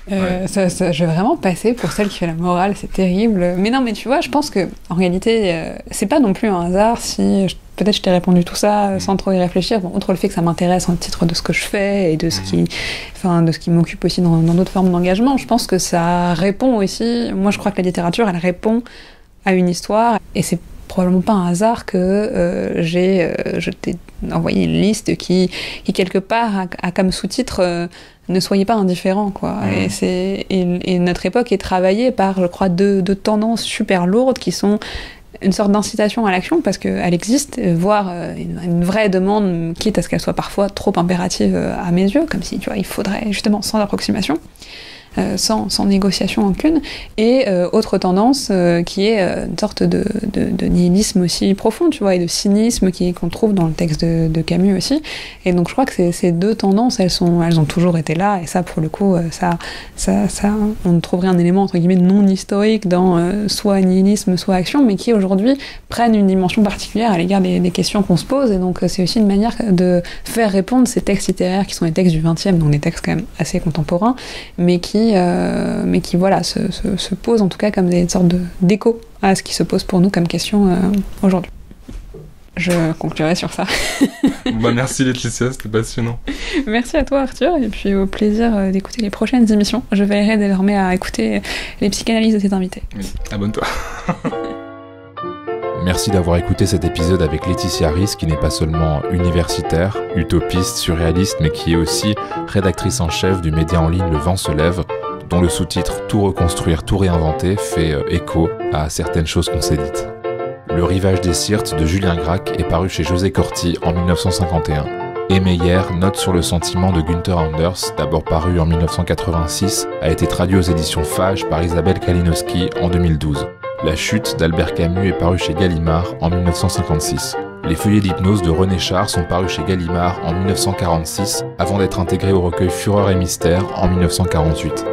Je vais vraiment passer pour celle qui fait la morale, c'est terrible. Mais non, mais tu vois, je pense que en réalité, c'est pas non plus un hasard si peut-être je t'ai répondu tout ça sans trop y réfléchir. Bon, outre le fait que ça m'intéresse en titre de ce que je fais et de ce qui m'occupe aussi dans d'autres formes d'engagement, je pense que ça répond aussi. Moi, je crois que la littérature, elle répond à une histoire, et c'est probablement pas un hasard que je t'ai envoyé une liste qui quelque part a comme sous-titre ne soyez pas indifférents, quoi. Et notre époque est travaillée par, je crois, deux tendances super lourdes qui sont une sorte d'incitation à l'action, parce qu'elle existe, voire une vraie demande, quitte à ce qu'elle soit parfois trop impérative à mes yeux, comme si, tu vois, il faudrait justement sans approximation. Sans négociation aucune, et autre tendance qui est une sorte de nihilisme aussi profond, tu vois, et de cynisme qu'on trouve dans le texte de Camus aussi. Et donc je crois que ces deux tendances, elles ont toujours été là, et ça pour le coup, on trouverait un élément entre guillemets non historique dans soit nihilisme, soit action, mais qui aujourd'hui prennent une dimension particulière à l'égard des questions qu'on se pose, et donc c'est aussi une manière de faire répondre ces textes littéraires qui sont des textes du XXe, donc des textes quand même assez contemporains, mais qui voilà, se posent en tout cas comme des sortes d'écho à ce qui se pose pour nous comme question aujourd'hui. Je conclurai sur ça. Merci Laetitia, c'était passionnant. Merci à toi Arthur, et puis au plaisir d'écouter les prochaines émissions. Je veillerai désormais à écouter les psychanalyses de tes invités. Oui, abonne-toi. Merci d'avoir écouté cet épisode avec Laetitia Riss, qui n'est pas seulement universitaire, utopiste, surréaliste, mais qui est aussi rédactrice en chef du média en ligne Le Vent se lève, dont le sous-titre « Tout reconstruire, tout réinventer » fait écho à certaines choses qu'on s'est dites. Le rivage des Syrtes de Julien Gracq est paru chez José Corti en 1951. Et Meyer, note sur le sentiment de Günther Anders, d'abord paru en 1986, a été traduit aux éditions Fage par Isabelle Kalinowski en 2012. La chute d'Albert Camus est paru chez Gallimard en 1956. Les feuillets d'hypnose de René Char sont parus chez Gallimard en 1946, avant d'être intégrés au recueil Fureur et Mystère en 1948.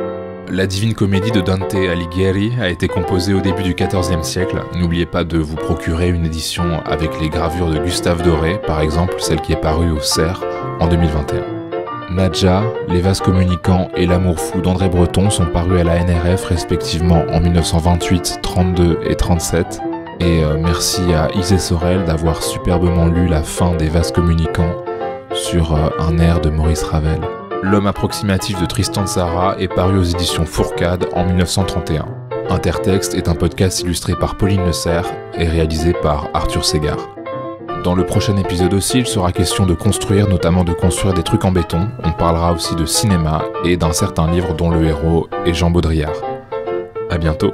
La Divine Comédie de Dante Alighieri a été composée au début du XIVe siècle. N'oubliez pas de vous procurer une édition avec les gravures de Gustave Doré, par exemple celle qui est parue au Cerf en 2021. Nadja, Les vases communicants et L'amour fou d'André Breton sont parus à la NRF respectivement en 1928, 32 et 37. Et merci à Isée Sorel d'avoir superbement lu la fin des vases communicants sur un air de Maurice Ravel. L'homme approximatif de Tristan Tzara est paru aux éditions Fourcade en 1931. Intertexte est un podcast illustré par Pauline Le Cerf et réalisé par Arthur Ségard. Dans le prochain épisode aussi, il sera question de construire, notamment de construire des trucs en béton. On parlera aussi de cinéma et d'un certain livre dont le héros est Jean Baudrillard. À bientôt.